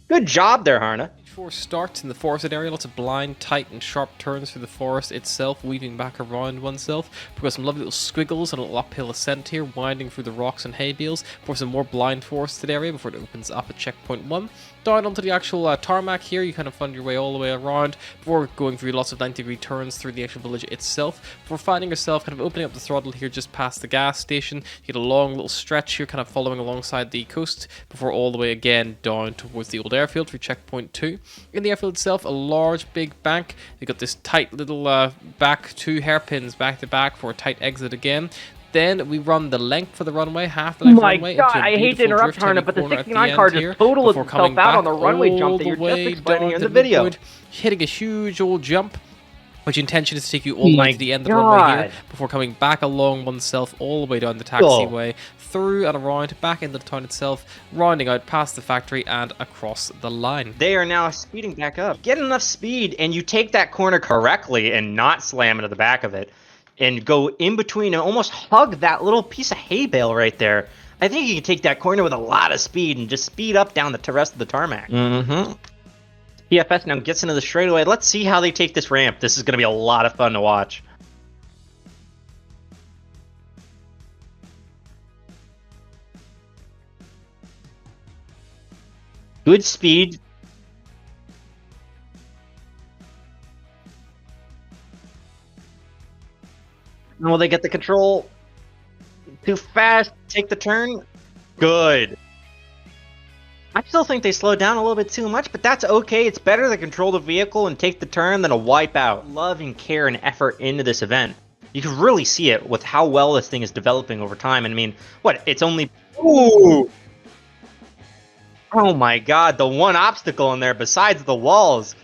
Good job there, Harna. Before starts in the forested area, lots of blind, tight, and sharp turns through the forest itself, weaving back around oneself. We've got some lovely little squiggles and a little uphill ascent here, winding through the rocks and hay bales for some more blind forested area before it opens up at checkpoint 1. Down onto the actual tarmac here, you kind of find your way all the way around before going through lots of 90-degree turns through the actual village itself, before finding yourself kind of opening up the throttle here just past the gas station. You get a long little stretch here kind of following alongside the coast before all the way again down towards the old airfield through checkpoint 2. In the airfield itself, a large big bank. You got this tight little back 2 hairpins back to back for a tight exit again. Then we run the length for the runway, half the length of the runway. God, I hate to interrupt, Harna, but the 69 car just totaled itself out on the runway jump that you're just explaining in the video. Hitting a huge old jump, which intention is to take you all the way to the end of the runway here, before coming back along oneself all the way down the taxiway, through and around, back into the town itself, rounding out past the factory and across the line. They are now speeding back up. Get enough speed, and you take that corner correctly and not slam into the back of it, and go in between and almost hug that little piece of hay bale right there. I think you can take that corner with a lot of speed and just speed up down the rest of the tarmac. Mm-hmm. PFS now gets into the straightaway. Let's see how they take this ramp. This is going to be a lot of fun to watch. Good speed. Will they get the control? Too fast. Take the turn. Good. I still think they slowed down a little bit too much, but that's okay. It's better to control the vehicle and take the turn than to wipe out. Love and care and effort into this event. You can really see it with how well this thing is developing over time. And I mean, what? It's only... Ooh! Oh my god, the one obstacle in there besides the walls.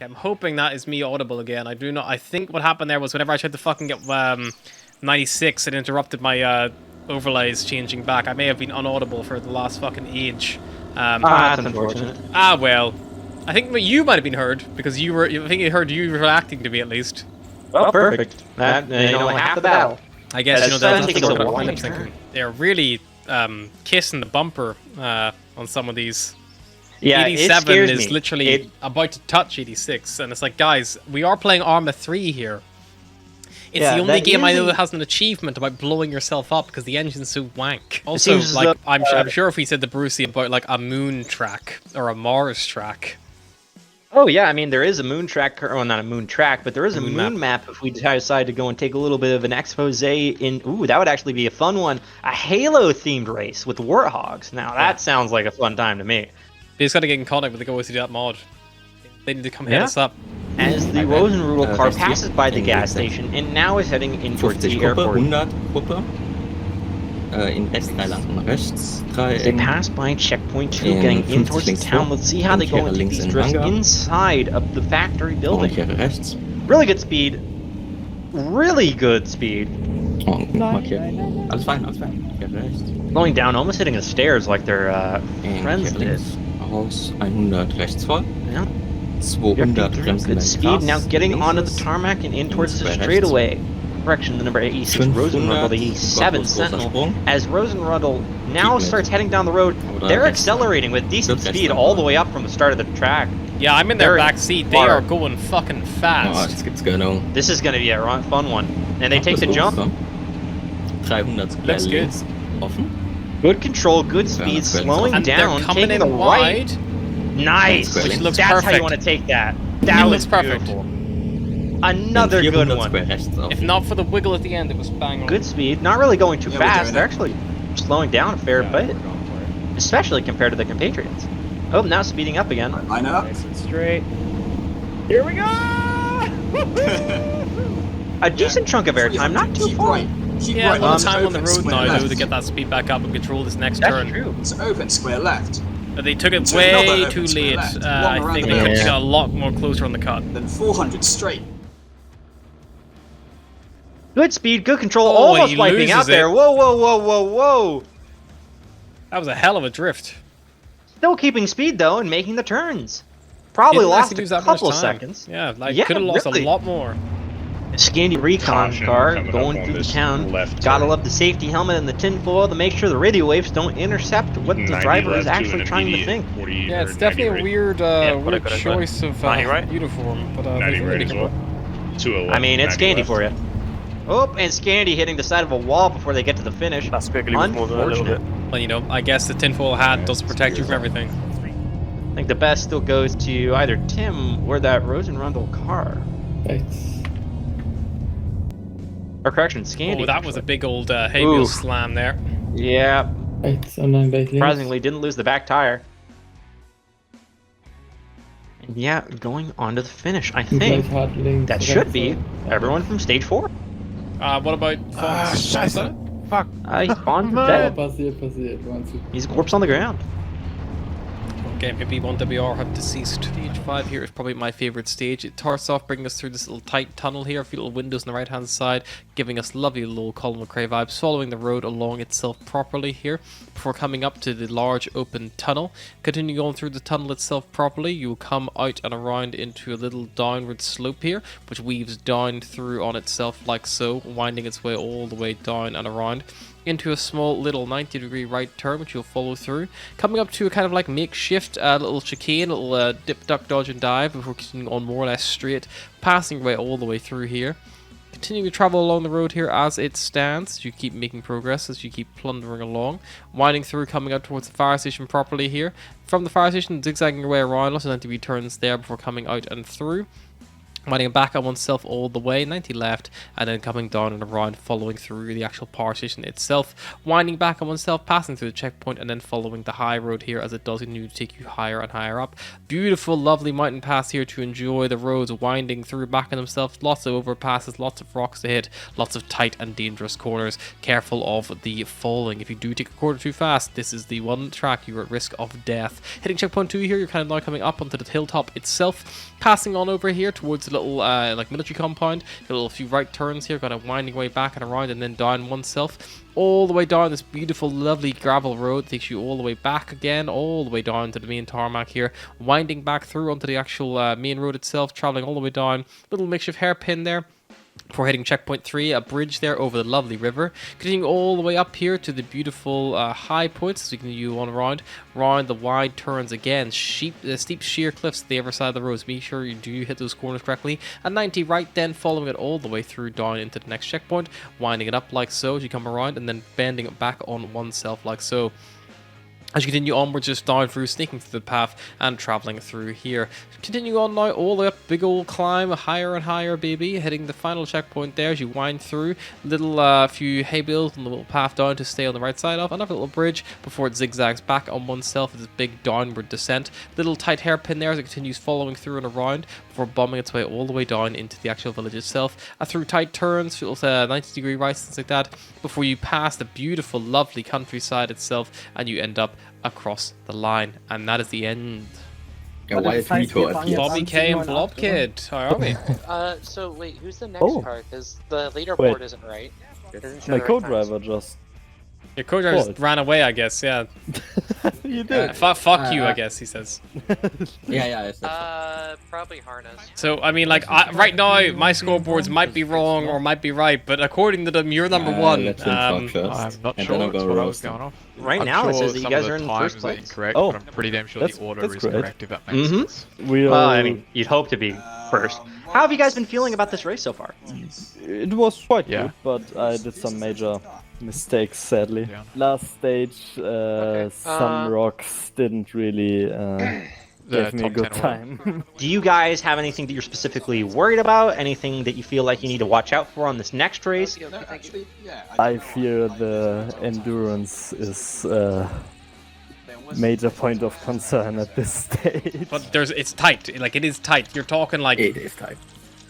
I'm hoping that is me audible again. I think what happened there was whenever I tried to fucking get 96, it interrupted my overlays changing back. I may have been unaudible for the last fucking age. That's unfortunate. Well, I think you might have been heard because I think I heard you reacting to me at least. Well, perfect. That, half the battle. I guess they're really kissing the bumper on some of these. Yeah, 87 is literally about to touch 86, and it's like, guys, we are playing Arma 3 here. It's Yeah, the only that game I know is- that has an achievement about blowing yourself up because the engine's so wank. Also, seems like, as though, I'm sure if we said to Brucey about like a moon track or a Mars track. Oh yeah, I mean there is a moon track, or well, not a moon track, but there is a Moon moon map if we decide to go and take a little bit of an expose in. Ooh, that would actually be a fun one. A Halo themed race with warthogs. Now that sounds like a fun time to me. They just got to get in contact with the guys who do that mod. They need to come hit Yeah. us up. As the Rosenrudel car rechts hier. passes by the In gas rechts. station and now is heading in towards 50 the Gruppe, airport. 100 Gruppe. In rechts 3 landen rechts, 3 They pass by checkpoint 2, in getting in 50 towards the links town. vor. Let's see how they go Umkehre into links these in drifts Hangar. inside of the factory building. Umkehre rechts. Really good speed. Really good speed. Und markiert. Alles fein, alles fein. Umkehre rechts. Slowing down, almost hitting the stairs like their friends Umkehre did. links. Aus 100 rechts voll. Yeah. 200 bremsen Good im speed. Now Gras. getting Links onto the ist. tarmac and in towards the Links bei straightaway. Correction, the number 86 Rosenrudel, the 7 großer Sentinel. Sprung. As Rosenrudel now starts heading down the road, Oder they're rechts. accelerating with decent Gut, rechts speed dann. all the way up from the start of the track. Yeah, I'm in their They're back seat. They far. are going fucking Oh, fast. jetzt gibt's Gönnung. This is going to be a fun one. And they take the jump. 300 Square Looks good. links offen. Good control, good speed, that's good. slowing And down, they're coming taking in the right. wide. Nice. Which looks That's how perfect. you want to take that. That It was looks perfect. beautiful. Another good 400 one. Square rechts offen. If not for the wiggle at the end, it was bang on. Good speed, not really going too Yeah, we're fast. doing They're it. actually slowing down a fair bit, especially compared to their compatriots. Oh, now speeding up again. Line up. Nice and straight. A decent chunk of airtime, not too Keep far. right. Keep Yeah, right. a lot of It's time on the open, road square now, though, left. to get that speed back up and control this next That's turn. true. It's open, square left. But they took it So not that way open, too square late. left. I Long think around they the could have back. got a lot more closer on the cut. Then 400 straight. Good speed, good control, Oh, almost he wiping loses out there. it. Whoa, whoa, whoa, whoa, whoa. That was a hell of a drift. Still keeping speed though and making the turns. Probably Didn't lost actually a lose that much couple of time. seconds. Yeah, like Yeah, could have lost really. a lot more. Scandi Recon Caution car coming going up on through the this town. left Gotta turn. love the safety helmet and the tinfoil to make sure the radio waves don't intercept what the 90 driver is left to actually an trying to immediate think. 40 Yeah, it's or 90 definitely a right. weird, got weird it, got it. choice of 90 right? uniform. But 90 they right really as can well. work. 201. I mean, it's 90 Scandi left. for you. Oh, and Scandi hitting the side of a wall before they get to the finish. That squiggly was more than a little bit. Well, you know, I guess the tinfoil hat does protect you from everything. I think the best still goes to either Tim or that Rosenrundle car. Rechts. Or correction, Scandi. Oh, that was a big old hay wheel Oof. slam there. Yeah, Rechts und dann gleich links. surprisingly didn't lose the back tire. And yeah, going on to the finish, I Und gleich think hart links. that should be everyone from stage 4. What about Fons? Scheiße. Fuck. Spawn's Ja, dead. passiert. He's a corpse on the ground. Okay, maybe 1WR have deceased. Stage 5 here is probably my favourite stage. It starts off bringing us through this little tight tunnel here, a few little windows on the right hand side, giving us lovely little Colin McRae vibes, following the road along itself properly here, before coming up to the large open tunnel. Continue going through the tunnel itself properly, you will come out and around into a little downward slope here, which weaves down through on itself like so, winding its way all the way down and around into a small little 90-degree right turn, which you'll follow through, coming up to a kind of like makeshift little chicane, little dip, duck, dodge and dive before continuing on more or less straight, passing your way all the way through here. Continuing to travel along the road here as it stands, as you keep making progress, as you keep plundering along, winding through, coming out towards the fire station properly here. From the fire station, zigzagging your way around, lots of 90 turns there before coming out and through. Winding back on oneself all the way, 90 left, and then coming down and around, following through the actual power station itself, winding back on oneself, passing through the checkpoint, and then following the high road here as it does continue to take you higher and higher up. Beautiful, lovely mountain pass here to enjoy the roads winding through back on themselves, lots of overpasses, lots of rocks to hit, lots of tight and dangerous corners. Careful of the falling. If you do take a corner too fast, this is the one track you're at risk of death. Hitting checkpoint 2 here, you're kind of now coming up onto the hilltop itself, passing on over here towards the little like military compound, a little few right turns here, kind of winding way back and around and then down oneself, all the way down this beautiful lovely gravel road, takes you all the way back again, all the way down to the main tarmac here, winding back through onto the actual main road itself, traveling all the way down, little makeshift hairpin there, Before hitting checkpoint 3, a bridge there over the lovely river. Continuing all the way up here to the beautiful high points, so you can continue on around the wide turns again. Steep sheer cliffs at the other side of the roads. Make sure you do hit those corners correctly. A 90 right, then following it all the way through down into the next checkpoint, winding it up like so as you come around, and then bending it back on oneself like so. As you continue onwards, just down through, sneaking through the path and traveling through here. Continue on now, all the way up, big old climb, higher and higher, baby. Hitting the final checkpoint there as you wind through. Little few hay bales on the little path down to stay on the right side of. Another little bridge before it zigzags back on oneself with this big downward descent. Little tight hairpin there as it continues following through and around before bombing its way all the way down into the actual village itself. Through tight turns, 90-degree rights, things like that, before you pass the beautiful, lovely countryside itself and you end up across the line. And that is the end. Why is Vito at the Bobby K and Blob Kid, how are we? So wait, who's the next car? Because the leaderboard isn't right. It doesn't show My the right co-driver times. just... Your co-driver just ran away, I guess, yeah. You did. Fuck you, I guess, he says. Yeah, I said Probably harness. So, I mean, like, right now, my scoreboards might be wrong or might be right, but according to them, you're number one. I'm not sure that's what I was going off. Right I'm now, sure it says that you some guys of are in the times first are place. incorrect, Oh, but I'm pretty damn sure the order is great. correct, if that makes sense. We Well, I mean, you'd hope to be first. How have you guys been feeling about this race so far? It was quite Yeah. good, but I did some major mistakes, sadly. Yeah. Last stage, some rocks didn't really give me a top good 10 time. Do you guys have anything that you're specifically worried about? Anything that you feel like you need to watch out for on this next race? No, actually, yeah. I fear the endurance is major point of concern at this stage. But it's tight. Like, it is tight. You're talking like... it is tight.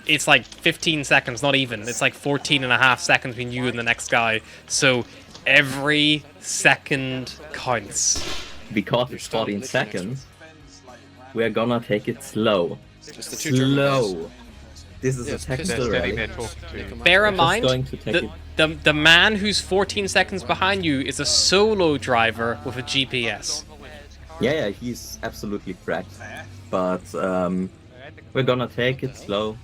It's like 15 seconds, not even. It's like 14 and a half seconds between you and the next guy. So every second counts. Because it's 14 seconds, we're gonna take it slow. Just the two Slow. This is a They're technical standing rally. there talking to Bear in Just mind, going to take it. the man who's 14 seconds behind you is a solo driver with a GPS. Yeah, he's absolutely correct. But we're gonna take it slow.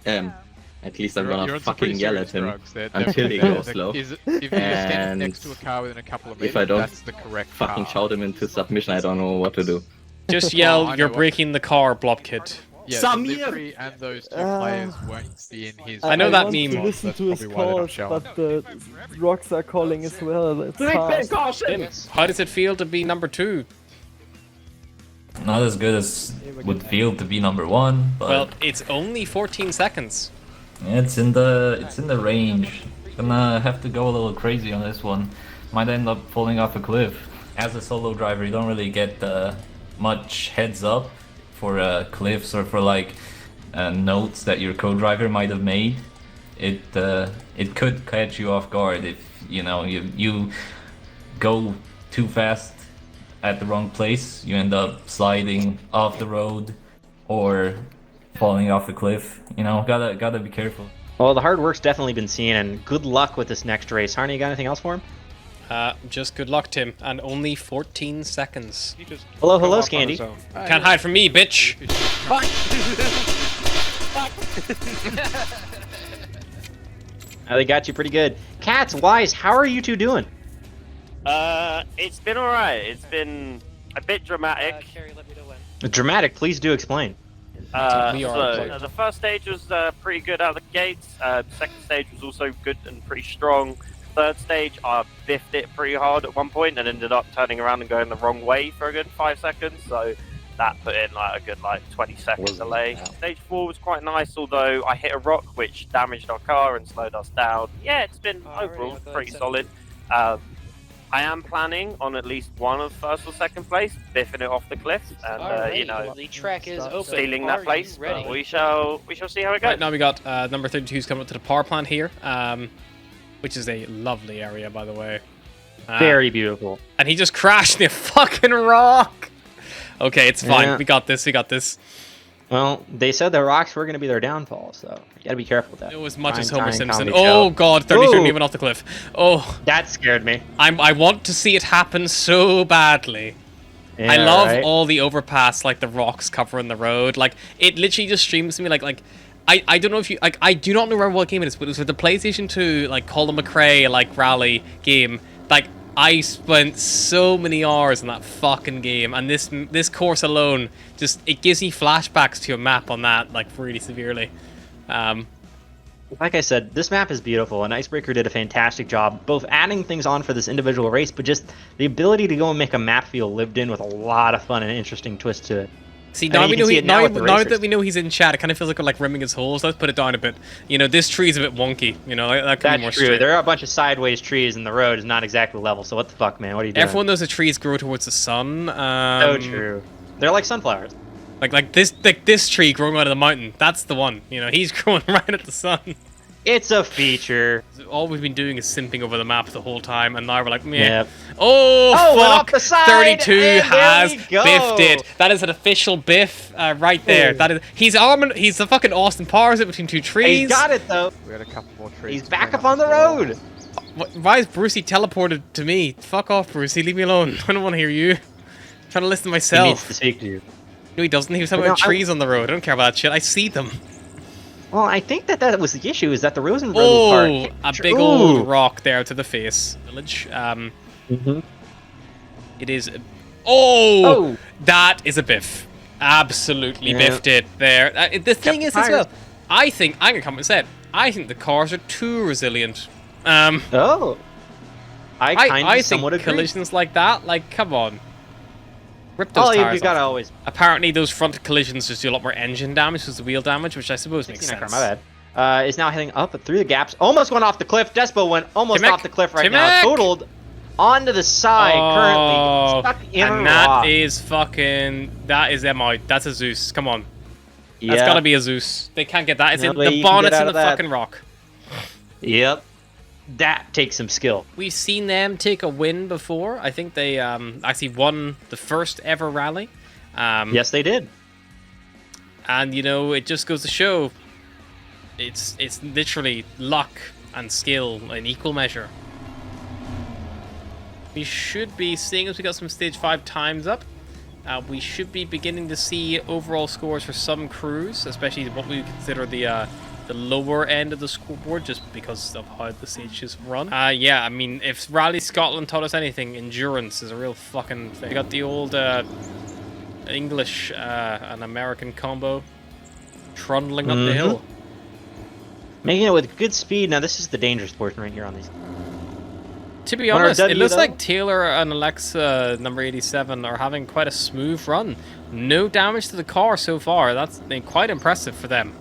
At least I'm gonna You're on some fucking pretty yell at serious him drugs. They're until he definitely- goes slow. If you stand And next to a car within a couple of meters, if I don't that's the correct fucking car. shout him into submission, I don't know what to do. Just I yell, know "You're what- breaking the car, Blob Kid." Yeah, Samir! the livery and those two players won't be in his. I know that want meme. to listen That's to his probably why they're not calls, showing. but the rocks are calling as well. It's hard. Tim, how does it feel to be number 2? Not as good as would feel to be number 1, but Well, it's only 14 seconds. it's in the range. Gonna have to go a little crazy on this one. Might end up falling off a cliff. As a solo driver, you don't really get much heads up for cliffs or for like notes that your co-driver might have made. It could catch you off guard if you go too fast at the wrong place. You end up sliding off the road or falling off a cliff. Gotta be careful. Well, the hard work's definitely been seen, and good luck with this next race. Harney, you got anything else for him? Just good luck, Tim, and only 14 seconds. Hello, Scandy. Can't hide from me, bitch. They got you pretty good. Cats, Wise, how are you two doing? It's been alright. It's been a bit dramatic. Dramatic, please do explain. The first stage was pretty good out of the gates. Second stage was also good and pretty strong. Third stage, I biffed it pretty hard at one point and ended up turning around and going the wrong way for a good 5 seconds. So that put in like a good 20 second delay. Stage 4 was quite nice, although I hit a rock which damaged our car and slowed us down. Yeah, it's been overall pretty solid. I am planning on at least one of first or second place, biffing it off the cliff, and the track is open. stealing Are that place. you ready? But we shall see how it goes. Right now we got number 32's coming up to the power plant here, which is a lovely area, by the way. Very beautiful. And he just crashed in a fucking rock. Okay, it's fine. Yeah. We got this. Well, they said the rocks were going to be their downfall, so you gotta be careful with that. It was much as Prime Homer time Simpson. comedy Oh show. god, 33 Ooh. went off the cliff. Oh, that scared me. I want to see it happen so badly. Yeah, I love right? all the overpass, like the rocks covering the road. Like, it literally just streams to me like I don't know if you like. I do not remember what game it is, but it was with the PlayStation 2 like Colin McRae like rally game. Like I spent so many hours in that fucking game, and this course alone just it gives me flashbacks to a map on that like really severely. Like I said, this map is beautiful, and Icebreaker did a fantastic job both adding things on for this individual race, but just the ability to go and make a map feel lived in with a lot of fun and interesting twist to it. See, now we know now that we know he's in chat, it kind of feels like we're like rimming his holes. Let's put it down a bit. You know, this tree's a bit wonky. You know, that could be more straight. There are a bunch of sideways trees, and the road is not exactly level. So what the fuck, man? What are you doing? Everyone knows the trees grow towards the sun. So true. They're like sunflowers. Like this tree growing out of the mountain. That's the one. You know, he's growing right at the sun. It's a feature. All we've been doing is simping over the map the whole time, and now we're like, meh. Yep. Oh, fuck! Up the side, 32 has go. biffed it. That is an official biff right there. That is. He's He's the fucking Austin Powers it between two trees. He's got it though. We had a couple more trees. He's back up on the road. Why is Brucey teleported to me? Fuck off, Brucey. Leave me alone. I don't want to hear you. I'm trying to listen to myself. He needs to speak to you. No, he doesn't. He was talking about trees on the road. I don't care about that shit. I see them. Well, I think that was the issue, is that the Rosen Road Oh, a big old rock there to the face. Village. It is... Oh! That is a biff. Absolutely biffed it there. The thing is as well, I think, I'm going to come and say it, I think the cars are too resilient. I think collisions like that, like, come on. Rip those tires you gotta off. always. Apparently, those front collisions just do a lot more engine damage because the wheel damage, which I suppose makes sense. My bad. Is now heading up through the gaps. Almost went off the cliff. Despo went almost off the cliff right now. Totaled onto the side currently. Stuck in and that is fucking. That is them out. That's a Zeus. Come on. That's gotta be a Zeus. They can't get that. It's in the bonnet's in the fucking rock. Yep. That takes some skill. We've seen them take a win before. I think they actually won the first ever rally. Yes, they did. And you know, it just goes to show, it's literally luck and skill in equal measure. We should be seeing, as we got some stage 5 times up, we should be beginning to see overall scores for some crews, especially what we consider the lower end of the scoreboard, just because of how the stages run. Yeah, I mean, if Rally Scotland taught us anything, endurance is a real fucking thing. We got the old English and American combo trundling up the hill. Making it with good speed. Now, this is the dangerous portion right here on these. To be honest, it looks like Taylor and Alexa, number 87, are having quite a smooth run. No damage to the car so far. That's been quite impressive for them.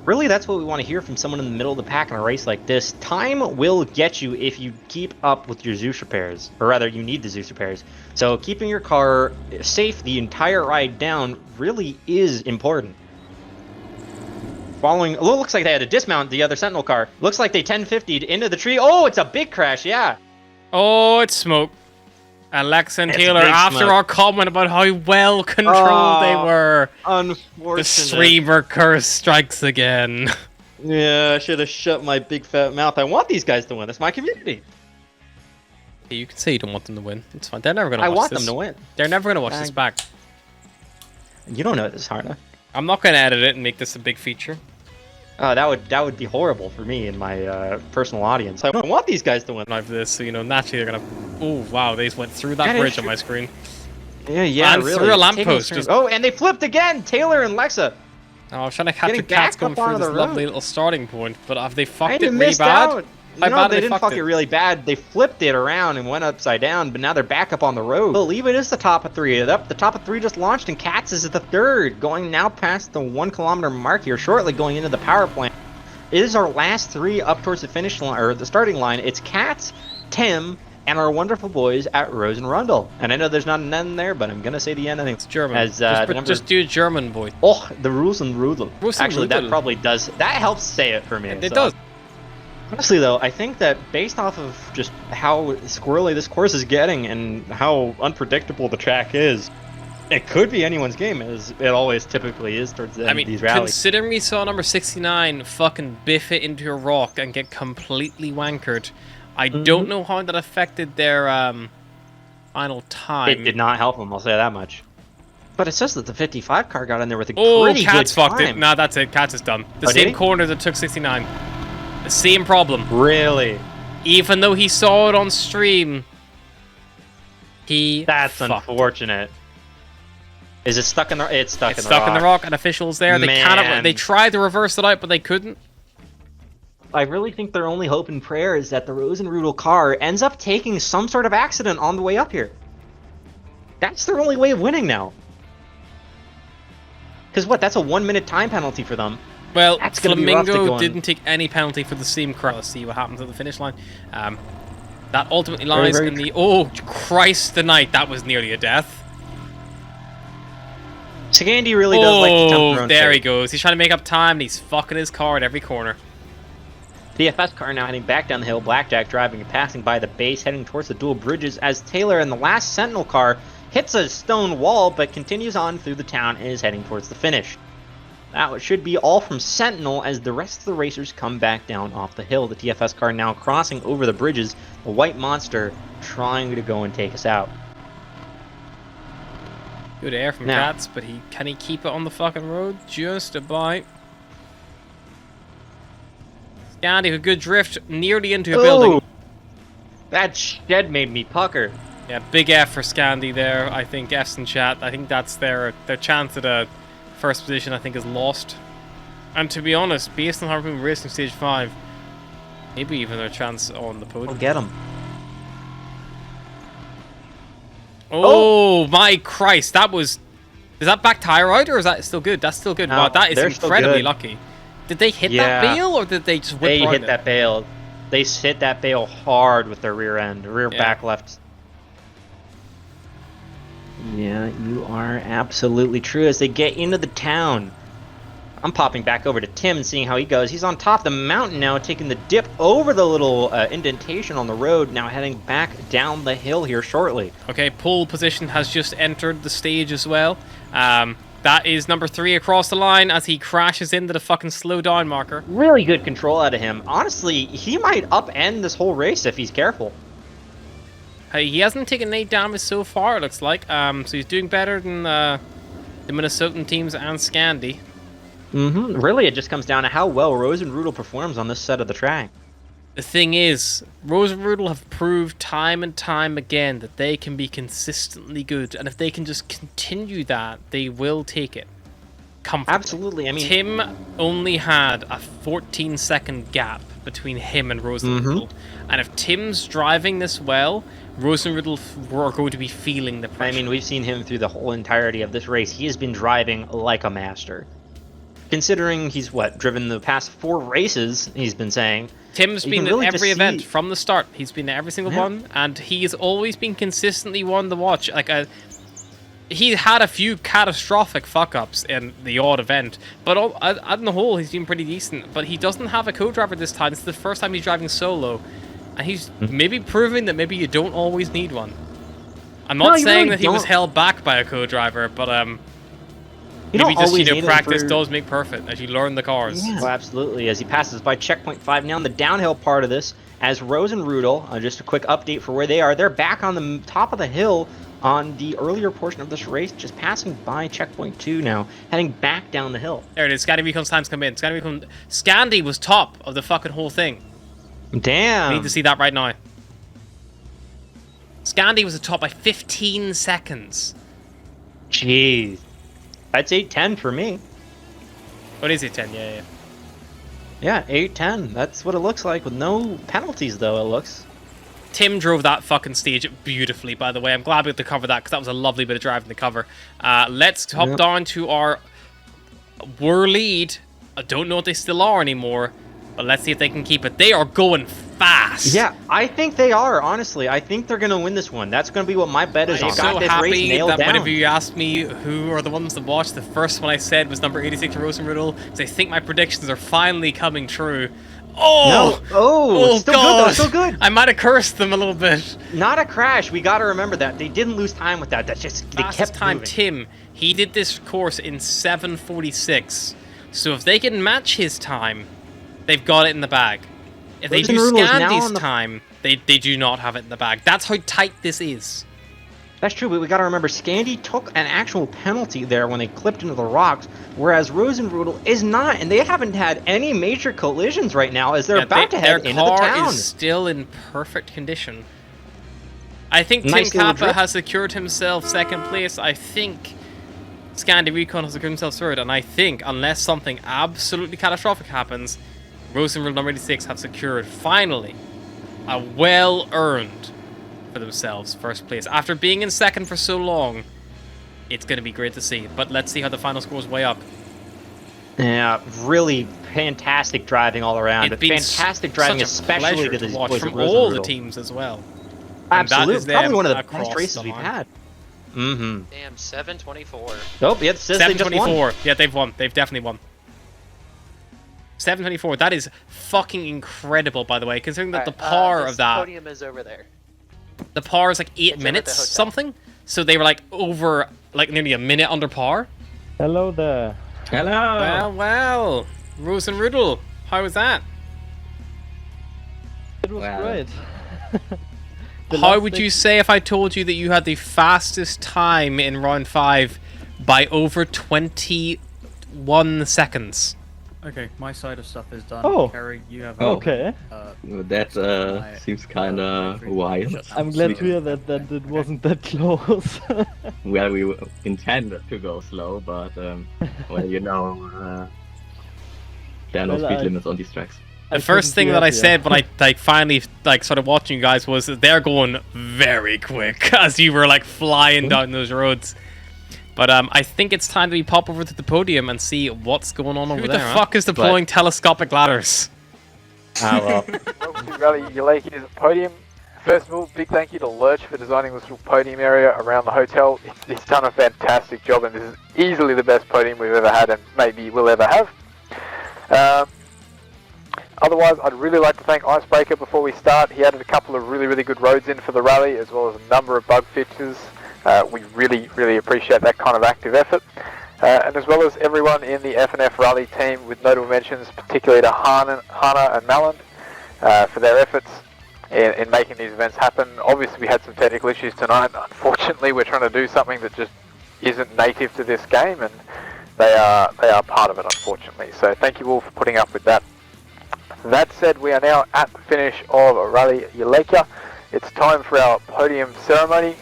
Really, that's what we want to hear from someone in the middle of the pack in a race like this. Time will get you if you keep up with your Zeus repairs. Or rather, you need the Zeus repairs. So keeping your car safe the entire ride down really is important. Following, it looks like they had to dismount the other Sentinel car. Looks like they 1050'd into the tree. Oh, it's a big crash, yeah. Oh, it's smoke. Alexa and Taylor, after our comment about how well controlled they were, unfortunate. The streamer curse strikes again. Yeah, I should have shut my big fat mouth. I want these guys to win. That's my community. You can say you don't want them to win. It's fine. They're never going to watch this. I want them to win. They're never going to watch this back. You don't know this, Harna. I'm not going to edit it and make this a big feature. That would be horrible for me and my personal audience. I don't want these guys to win. After this, so you know, naturally they're gonna. Oh wow, they just went through that bridge on my screen. Yeah, and really. Through a lamppost. Oh, and they flipped again. Taylor and Lexa. Oh, I was trying to capture cats going through this lovely little starting point, but have they fucked it really bad? Out. No, they didn't fuck it really bad. They flipped it around and went upside down, but now they're back up on the road. I believe it is the top of 3. The top of 3 just launched, and Cats is at the 3rd, going now past the 1 kilometer mark here, shortly going into the power plant. It is our last 3 up towards the finish line, or the starting line. It's Cats, Tim, and our wonderful boys at Rosen Rundle. And I know there's not an N there, but I'm gonna say the N. I think it's German. As, just do German, boy. Oh, the Rosen Rundle. Actually, that probably does. That helps say it for me. It does. Honestly, though, I think that based off of just how squirrely this course is getting and how unpredictable the track is, it could be anyone's game, as it always typically is towards the end of these rallies. Considering we saw number 69 fucking biff it into a rock and get completely wankered, I don't know how that affected their final time. It did not help them, I'll say that much. But it says that the 55 car got in there with a pretty Kat's good fucked it. time. Nah, that's it. Kat's is done. The Oh, did same he? corner that took 69. The same problem. Really? Even though he saw it on stream, That's fucked. unfortunate. Is it stuck in the? It's stuck It's in the stuck rock. in the rock, and officials there. They cannot. Man. They tried to reverse it out, but they couldn't. I really think their only hope and prayer is that the Rosenrudel car ends up taking some sort of accident on the way up here. That's their only way of winning now. Because what? That's a 1-minute time penalty for them. Well, That's gonna be rough to go Flamingo on. didn't take any penalty for the same car. Let's see what happens at the finish line. That ultimately Very, lies very in the... Oh, Christ the night. That was nearly a death. Scandy really does like to tempt their own there he fate. goes. He's trying to make up time, and he's fucking his car at every corner. The FS car now heading back down the hill. Blackjack driving and passing by the base, heading towards the dual bridges as Taylor and the last Sentinel car hits a stone wall, but continues on through the town and is heading towards the finish. That should be all from Sentinel as the rest of the racers come back down off the hill. The TFS car now crossing over the bridges. The white monster trying to go and take us out. Good air from Now- Cats, but can he keep it on the fucking road? Just about. Scandy, a good drift nearly into a building. That shed made me pucker. Yeah, big F for Scandy there. I think F's in chat. I think that's their chance at a first position, I think, is lost. And to be honest, based on Harpoon Racing Stage 5, maybe even their chance on the podium. We'll get him. Oh, my Christ, that was... Is that back tire out, or is that still good? That's still good. No, Wow, that is they're still incredibly good. lucky. Did they hit Yeah. that bale, or did they just whip They around hit it? that bale. They hit that bale hard with their rear end, rear Yeah. back left. Yeah, you are absolutely true. As they get into the town, I'm popping back over to Tim and seeing how he goes. He's on top of the mountain now, taking the dip over the little indentation on the road, now heading back down the hill here shortly. Okay, pole position has just entered the stage as well. That is number 3 across the line as he crashes into the fucking slow down marker. Really good control out of him. Honestly, he might upend this whole race if he's careful. He hasn't taken 8 damage so far, it looks like. So he's doing better than the Minnesotan teams and Scandy. Really, it just comes down to how well Rosenrudel performs on this set of the track. The thing is, Rosenrudel have proved time and time again that they can be consistently good, and if they can just continue that, they will take it. Comfortably. Absolutely, I mean... Tim only had a 14-second gap between him and Rosenrudel, and if Tim's driving this well, Rosenrudel are going to be feeling the pressure. I mean, we've seen him through the whole entirety of this race. He has been driving like a master. Considering he's, driven the past 4 races, he's been saying. Tim's You been can in really every just event see- from the start. He's been at every single Yeah. one, and he's always been consistently one to watch. He had a few catastrophic fuck-ups in the odd event, but on the whole, he's been pretty decent. But he doesn't have a co-driver this time. It's the first time he's driving solo, and he's maybe proving that maybe you don't always need one. I'm not No, you saying really that he was don't. held back by a co-driver, but You maybe don't just, always need it practice for- does make perfect as you learn the cars. Well, absolutely. As he passes by checkpoint 5 now in the downhill part of this, as Rosenrudel, just a quick update for where they are. They're back on the top of the hill on the earlier portion of this race, just passing by checkpoint 2 now, heading back down the hill. There it is. Scandy Recon's times come in. Scandy was top of the fucking whole thing. Damn. We need to see that right now. Scandy was the top by 15 seconds. Jeez. That's 8:10 for me. What is it, 10? Yeah. Yeah, 8:10. That's what it looks like with no penalties, though, it looks. Tim drove that fucking stage beautifully, by the way. I'm glad we had to cover that because that was a lovely bit of driving to cover. Let's hop down to our lead. I don't know if they still are anymore, but let's see if they can keep it. They are going fast. Yeah, I think they are, honestly. I think they're going to win this one. That's going to be what my bet is I'm on. so Got this race happy nailed that down. whenever you asked me who are the ones to watch, the first one I said was number 86 Rosenrudel, because I think my predictions are finally coming true. Oh! No. Oh, still God. good, though. Still good. I might have cursed them a little bit. Not a crash. We got to remember that. They didn't lose time with that. That's just, they Fastest kept time, moving. Tim. He did this course in 7:46. So if they can match his time, they've got it in the bag. If they do Rosenrudel is now Scandy's on the- time, they do not have it in the bag. That's how tight this is. That's true, but we gotta remember, Scandi took an actual penalty there when they clipped into the rocks, whereas Rosenrudel is not, and they haven't had any major collisions right now as they're about to head into the town. Their car is still in perfect condition. I think Nice Tim little Kappa drift. has secured himself second place. I think Scandi Recon has secured himself third, and I think, unless something absolutely catastrophic happens, Rosenrudel number 86 have secured, finally, a well-earned for themselves first place. After being in second for so long, it's going to be great to see. But let's see how the final scores weigh up. Yeah, really fantastic driving all around. It's But been fantastic driving, such a especially pleasure to to the watch boys from at all the Rosenrudel. teams as well. And that Absolutely, is probably them one of the across best races the we've line. had. Mm-hmm. Damn, 724. Nope, yeah, it says they just won. 724. Yeah, they've won. They've definitely won. 724. That is fucking incredible, by the way, considering that the par this of that, Podium is over there. the par is like 8 It's over at the minutes hotel. something. So they were like over, like nearly a minute under par. Hello there. Hello. Well. Rosenrudel, how was that? It was Well. great. How would you say if I told you that you had the fastest time in round 5 by over 21 seconds? Okay, my side of stuff is done. Oh. Kerry, you have. Okay. That seems kinda wild. I'm glad to hear that it wasn't that close. Well, we intended to go slow, but well, you know, there are no Well, speed I- limits on these tracks. The first thing that I said when I finally started watching you guys was that they're going very quick as you were like flying down those roads. But I think it's time that we pop over to the podium and see what's going on over there. Who the fuck is deploying telescopic ladders? Welcome to Rally Yulakia's Podium. First of all, big thank you to Lurch for designing this little podium area around the hotel. It's done a fantastic job, and this is easily the best podium we've ever had and maybe will ever have. Otherwise, I'd really like to thank Icebreaker before we start. He added a couple of really good roads in for the rally, as well as a number of bug fixes. We really appreciate that kind of active effort. And as well as everyone in the FNF Rally team, with notable mentions particularly to Hana and Malin for their efforts in making these events happen. Obviously we had some technical issues tonight. Unfortunately, we're trying to do something that just isn't native to this game, and they are part of it, unfortunately. So thank you all for putting up with that. That said, we are now at the finish of Rally Yulakia. It's time for our podium ceremony.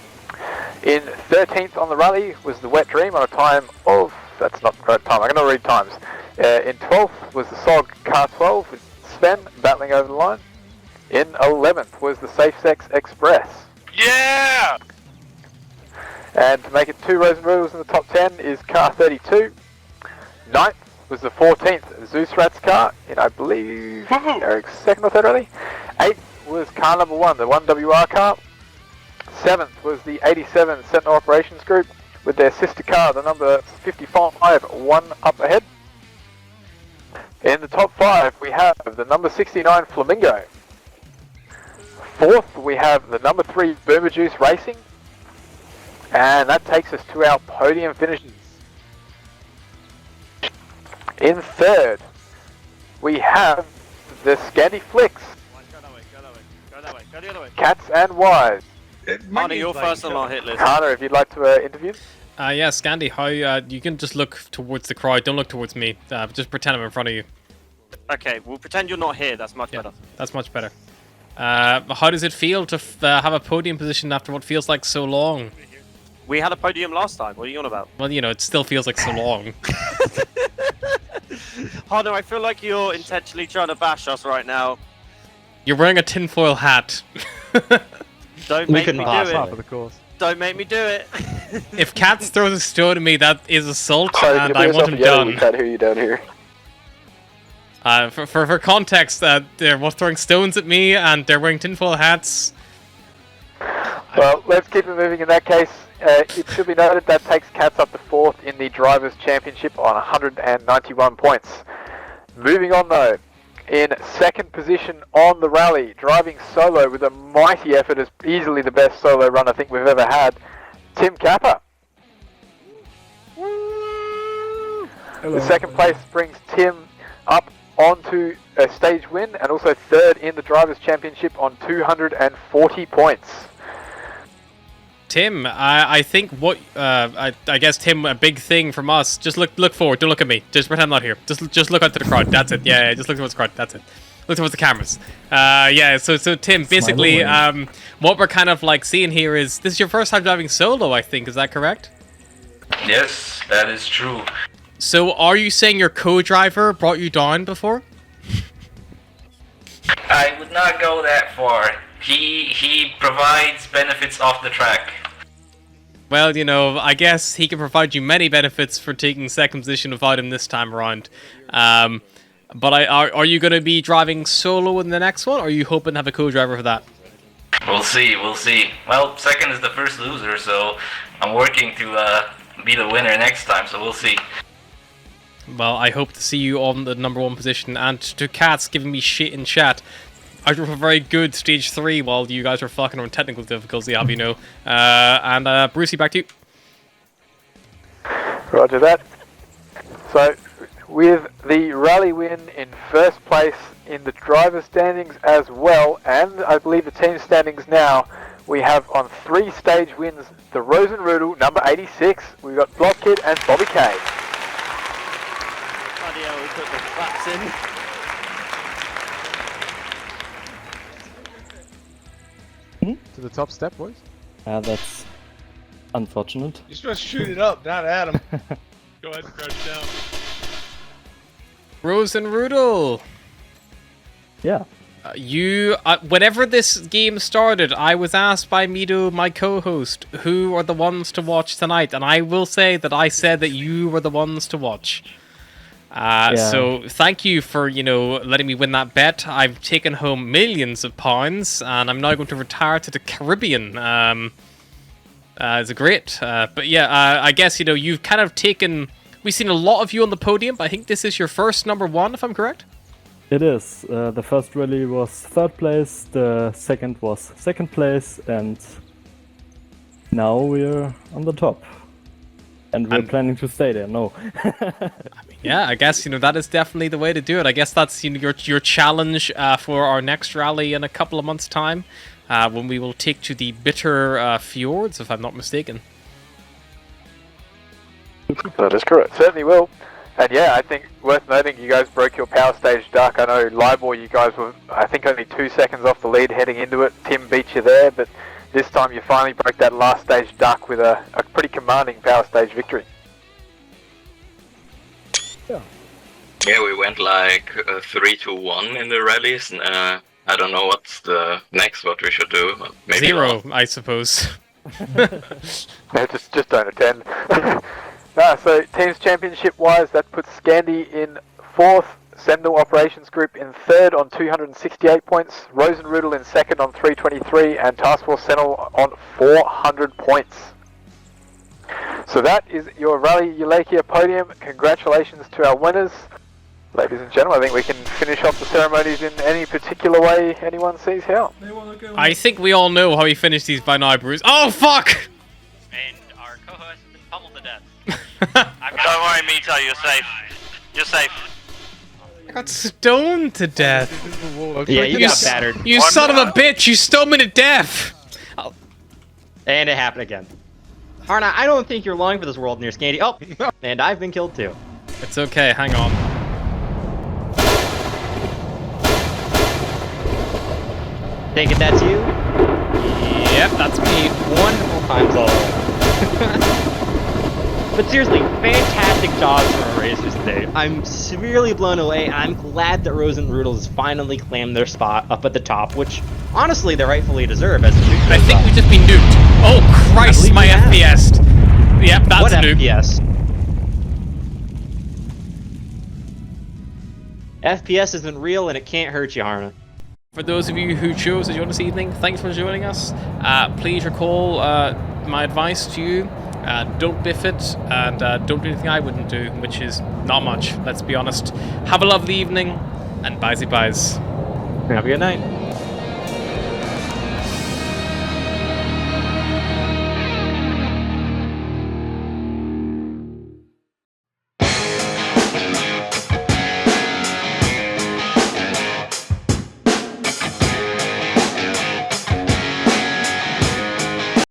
In 13th on the rally was the Wet Dream on a time of, that's not the correct time, I'm going to read times. In 12th was the SOG Car 12 with Sven battling over the line. In 11th was the Safe Sex Express. Yeah! And to make it 2 Rosenrudels in the top 10 is car 32. 9th was the 14th Zeus Rats car in, I believe, Eric's second or third rally. 8th was car number 1, the 1WR car. 7th was the 87 Sentinel Operations Group with their sister car, the number 55, 1 up ahead. In the top 5 we have the number 69 Flamingo. 4th we have the number 3 Boomer Juice Racing. And that takes us to our podium finishes. In 3rd we have the Scandi Flicks. Cats and Wise. Hana, you're first on our hit list. Hana, if you'd like to interview. Yeah, Scandi, how you can just look towards the crowd. Don't look towards me. Just pretend I'm in front of you. Okay, we'll pretend you're not here. That's much better. That's much better. How does it feel to have a podium position after what feels like so long? We had a podium last time. What are you on about? Well, you know, it still feels like so long. Hana, I feel like you're intentionally trying to bash us right now. You're wearing a tinfoil hat. Don't make me do it. Don't make me do it. If Katz throws a stone at me, that is assault, Sorry, and can you I put want him yourself together? done. We can't hear you down here. For context, they're throwing stones at me, and they're wearing tinfoil hats. Well, let's keep it moving in that case. It should be noted that takes Cats up to 4th in the Drivers' Championship on 191 points. Moving on though, in 2nd position on the rally, driving solo with a mighty effort, as easily the best solo run I think we've ever had, Tim Kappa. The 2nd place brings Tim up onto a stage win and also 3rd in the Drivers' Championship on 240 points. Tim, I think what I guess Tim, a big thing from us. Just look forward. Don't look at me. Just pretend I'm not here. Just look out to the crowd. That's it. Yeah, just look towards the crowd. That's it. Look towards the cameras. Yeah. So Tim, basically, what we're kind of like seeing here is this is your first time driving solo. I think, is that correct? Yes, that is true. So are you saying your co-driver brought you down before? I would not go that far. He provides benefits off the track. Well, you know, I guess he can provide you many benefits for taking second position without him this time around. But are you going to be driving solo in the next one, or are you hoping to have a co-driver for that? We'll see. Well, second is the first loser, so I'm working to be the winner next time, so we'll see. Well, I hope to see you on the #1 position, and to Cats giving me shit in chat. I drove a very good stage 3 while you guys were fucking on technical difficulty, I'll have you know. And Brucey, back to you. Roger that. So, with the rally win in first place in the driver standings as well, and I believe the team standings now, we have on 3 stage wins the Rosenrudel, number 86. We've got Block Kid and Bobby K. Bloody hell, we put the claps in. To the top step, boys. That's unfortunate. You're supposed to shoot it up, not at him. Go ahead and crouch down. Rosenrudel. Yeah. Whenever this game started, I was asked by Mido, my co-host, who are the ones to watch tonight, and I will say that I said that you were the ones to watch. So thank you for, you know, letting me win that bet. I've taken home millions of pounds, and I'm now going to retire to the Caribbean. It's great. But yeah, I guess, you know, you've kind of taken... We've seen a lot of you on the podium, but I think this is your first #1, if I'm correct? It is. The first rally was 3rd place, the second was 2nd place, and now we're on the top. And we're planning to stay there, no. Yeah, I guess, you know, that is definitely the way to do it. I guess that's, you know, your challenge for our next rally in a couple of months' time, when we will take to the bitter fjords, if I'm not mistaken. That is correct. Certainly will. And yeah, I think worth noting, you guys broke your power stage duck. I know Libor, you guys were, I think, only 2 seconds off the lead heading into it. Tim beat you there, but this time you finally broke that last stage duck with a pretty commanding power stage victory. Yeah, we went like 3-1 in the rallies. And, I don't know what's the next what we should do. Maybe 0, I suppose. No, just don't attend. So teams championship wise, that puts Scandi in 4th, Sendal Operations Group in 3rd on 268 points, Rosenrudel in 2nd on 323, and Task Force Sentinel on 400 points. So that is your Rally Yulakia podium. Congratulations to our winners. Ladies and gentlemen, I think we can finish off the ceremonies in any particular way anyone sees how. I think we all know how he finished these by now, Bruce. Oh, fuck! And our co-host has been pummeled to death. Don't worry, Mito, you're safe. You're safe. I got stoned to death. Yeah, you got battered. You son of a bitch! You stoned me to death! And it happened again. Arna, I don't think you're long for this world near Scandi. Oh, and I've been killed too. It's okay, hang on. Take it, that's you? Yep, that's me. Wonderful time solo. But seriously, fantastic jobs from our racers today. I'm severely blown away. I'm glad that Rosenrudel has finally claimed their spot up at the top, which honestly they rightfully deserve as a nuke. I think we've just been nuked. Oh Christ, my FPS. Yep, that's what a nuke. FPS? FPS isn't real and it can't hurt you, Harna. For those of you who chose to join this evening, thanks for joining us. Please recall my advice to you. Don't biff it, and don't do anything I wouldn't do, which is not much, let's be honest. Have a lovely evening, and bye-byes. Have a good night.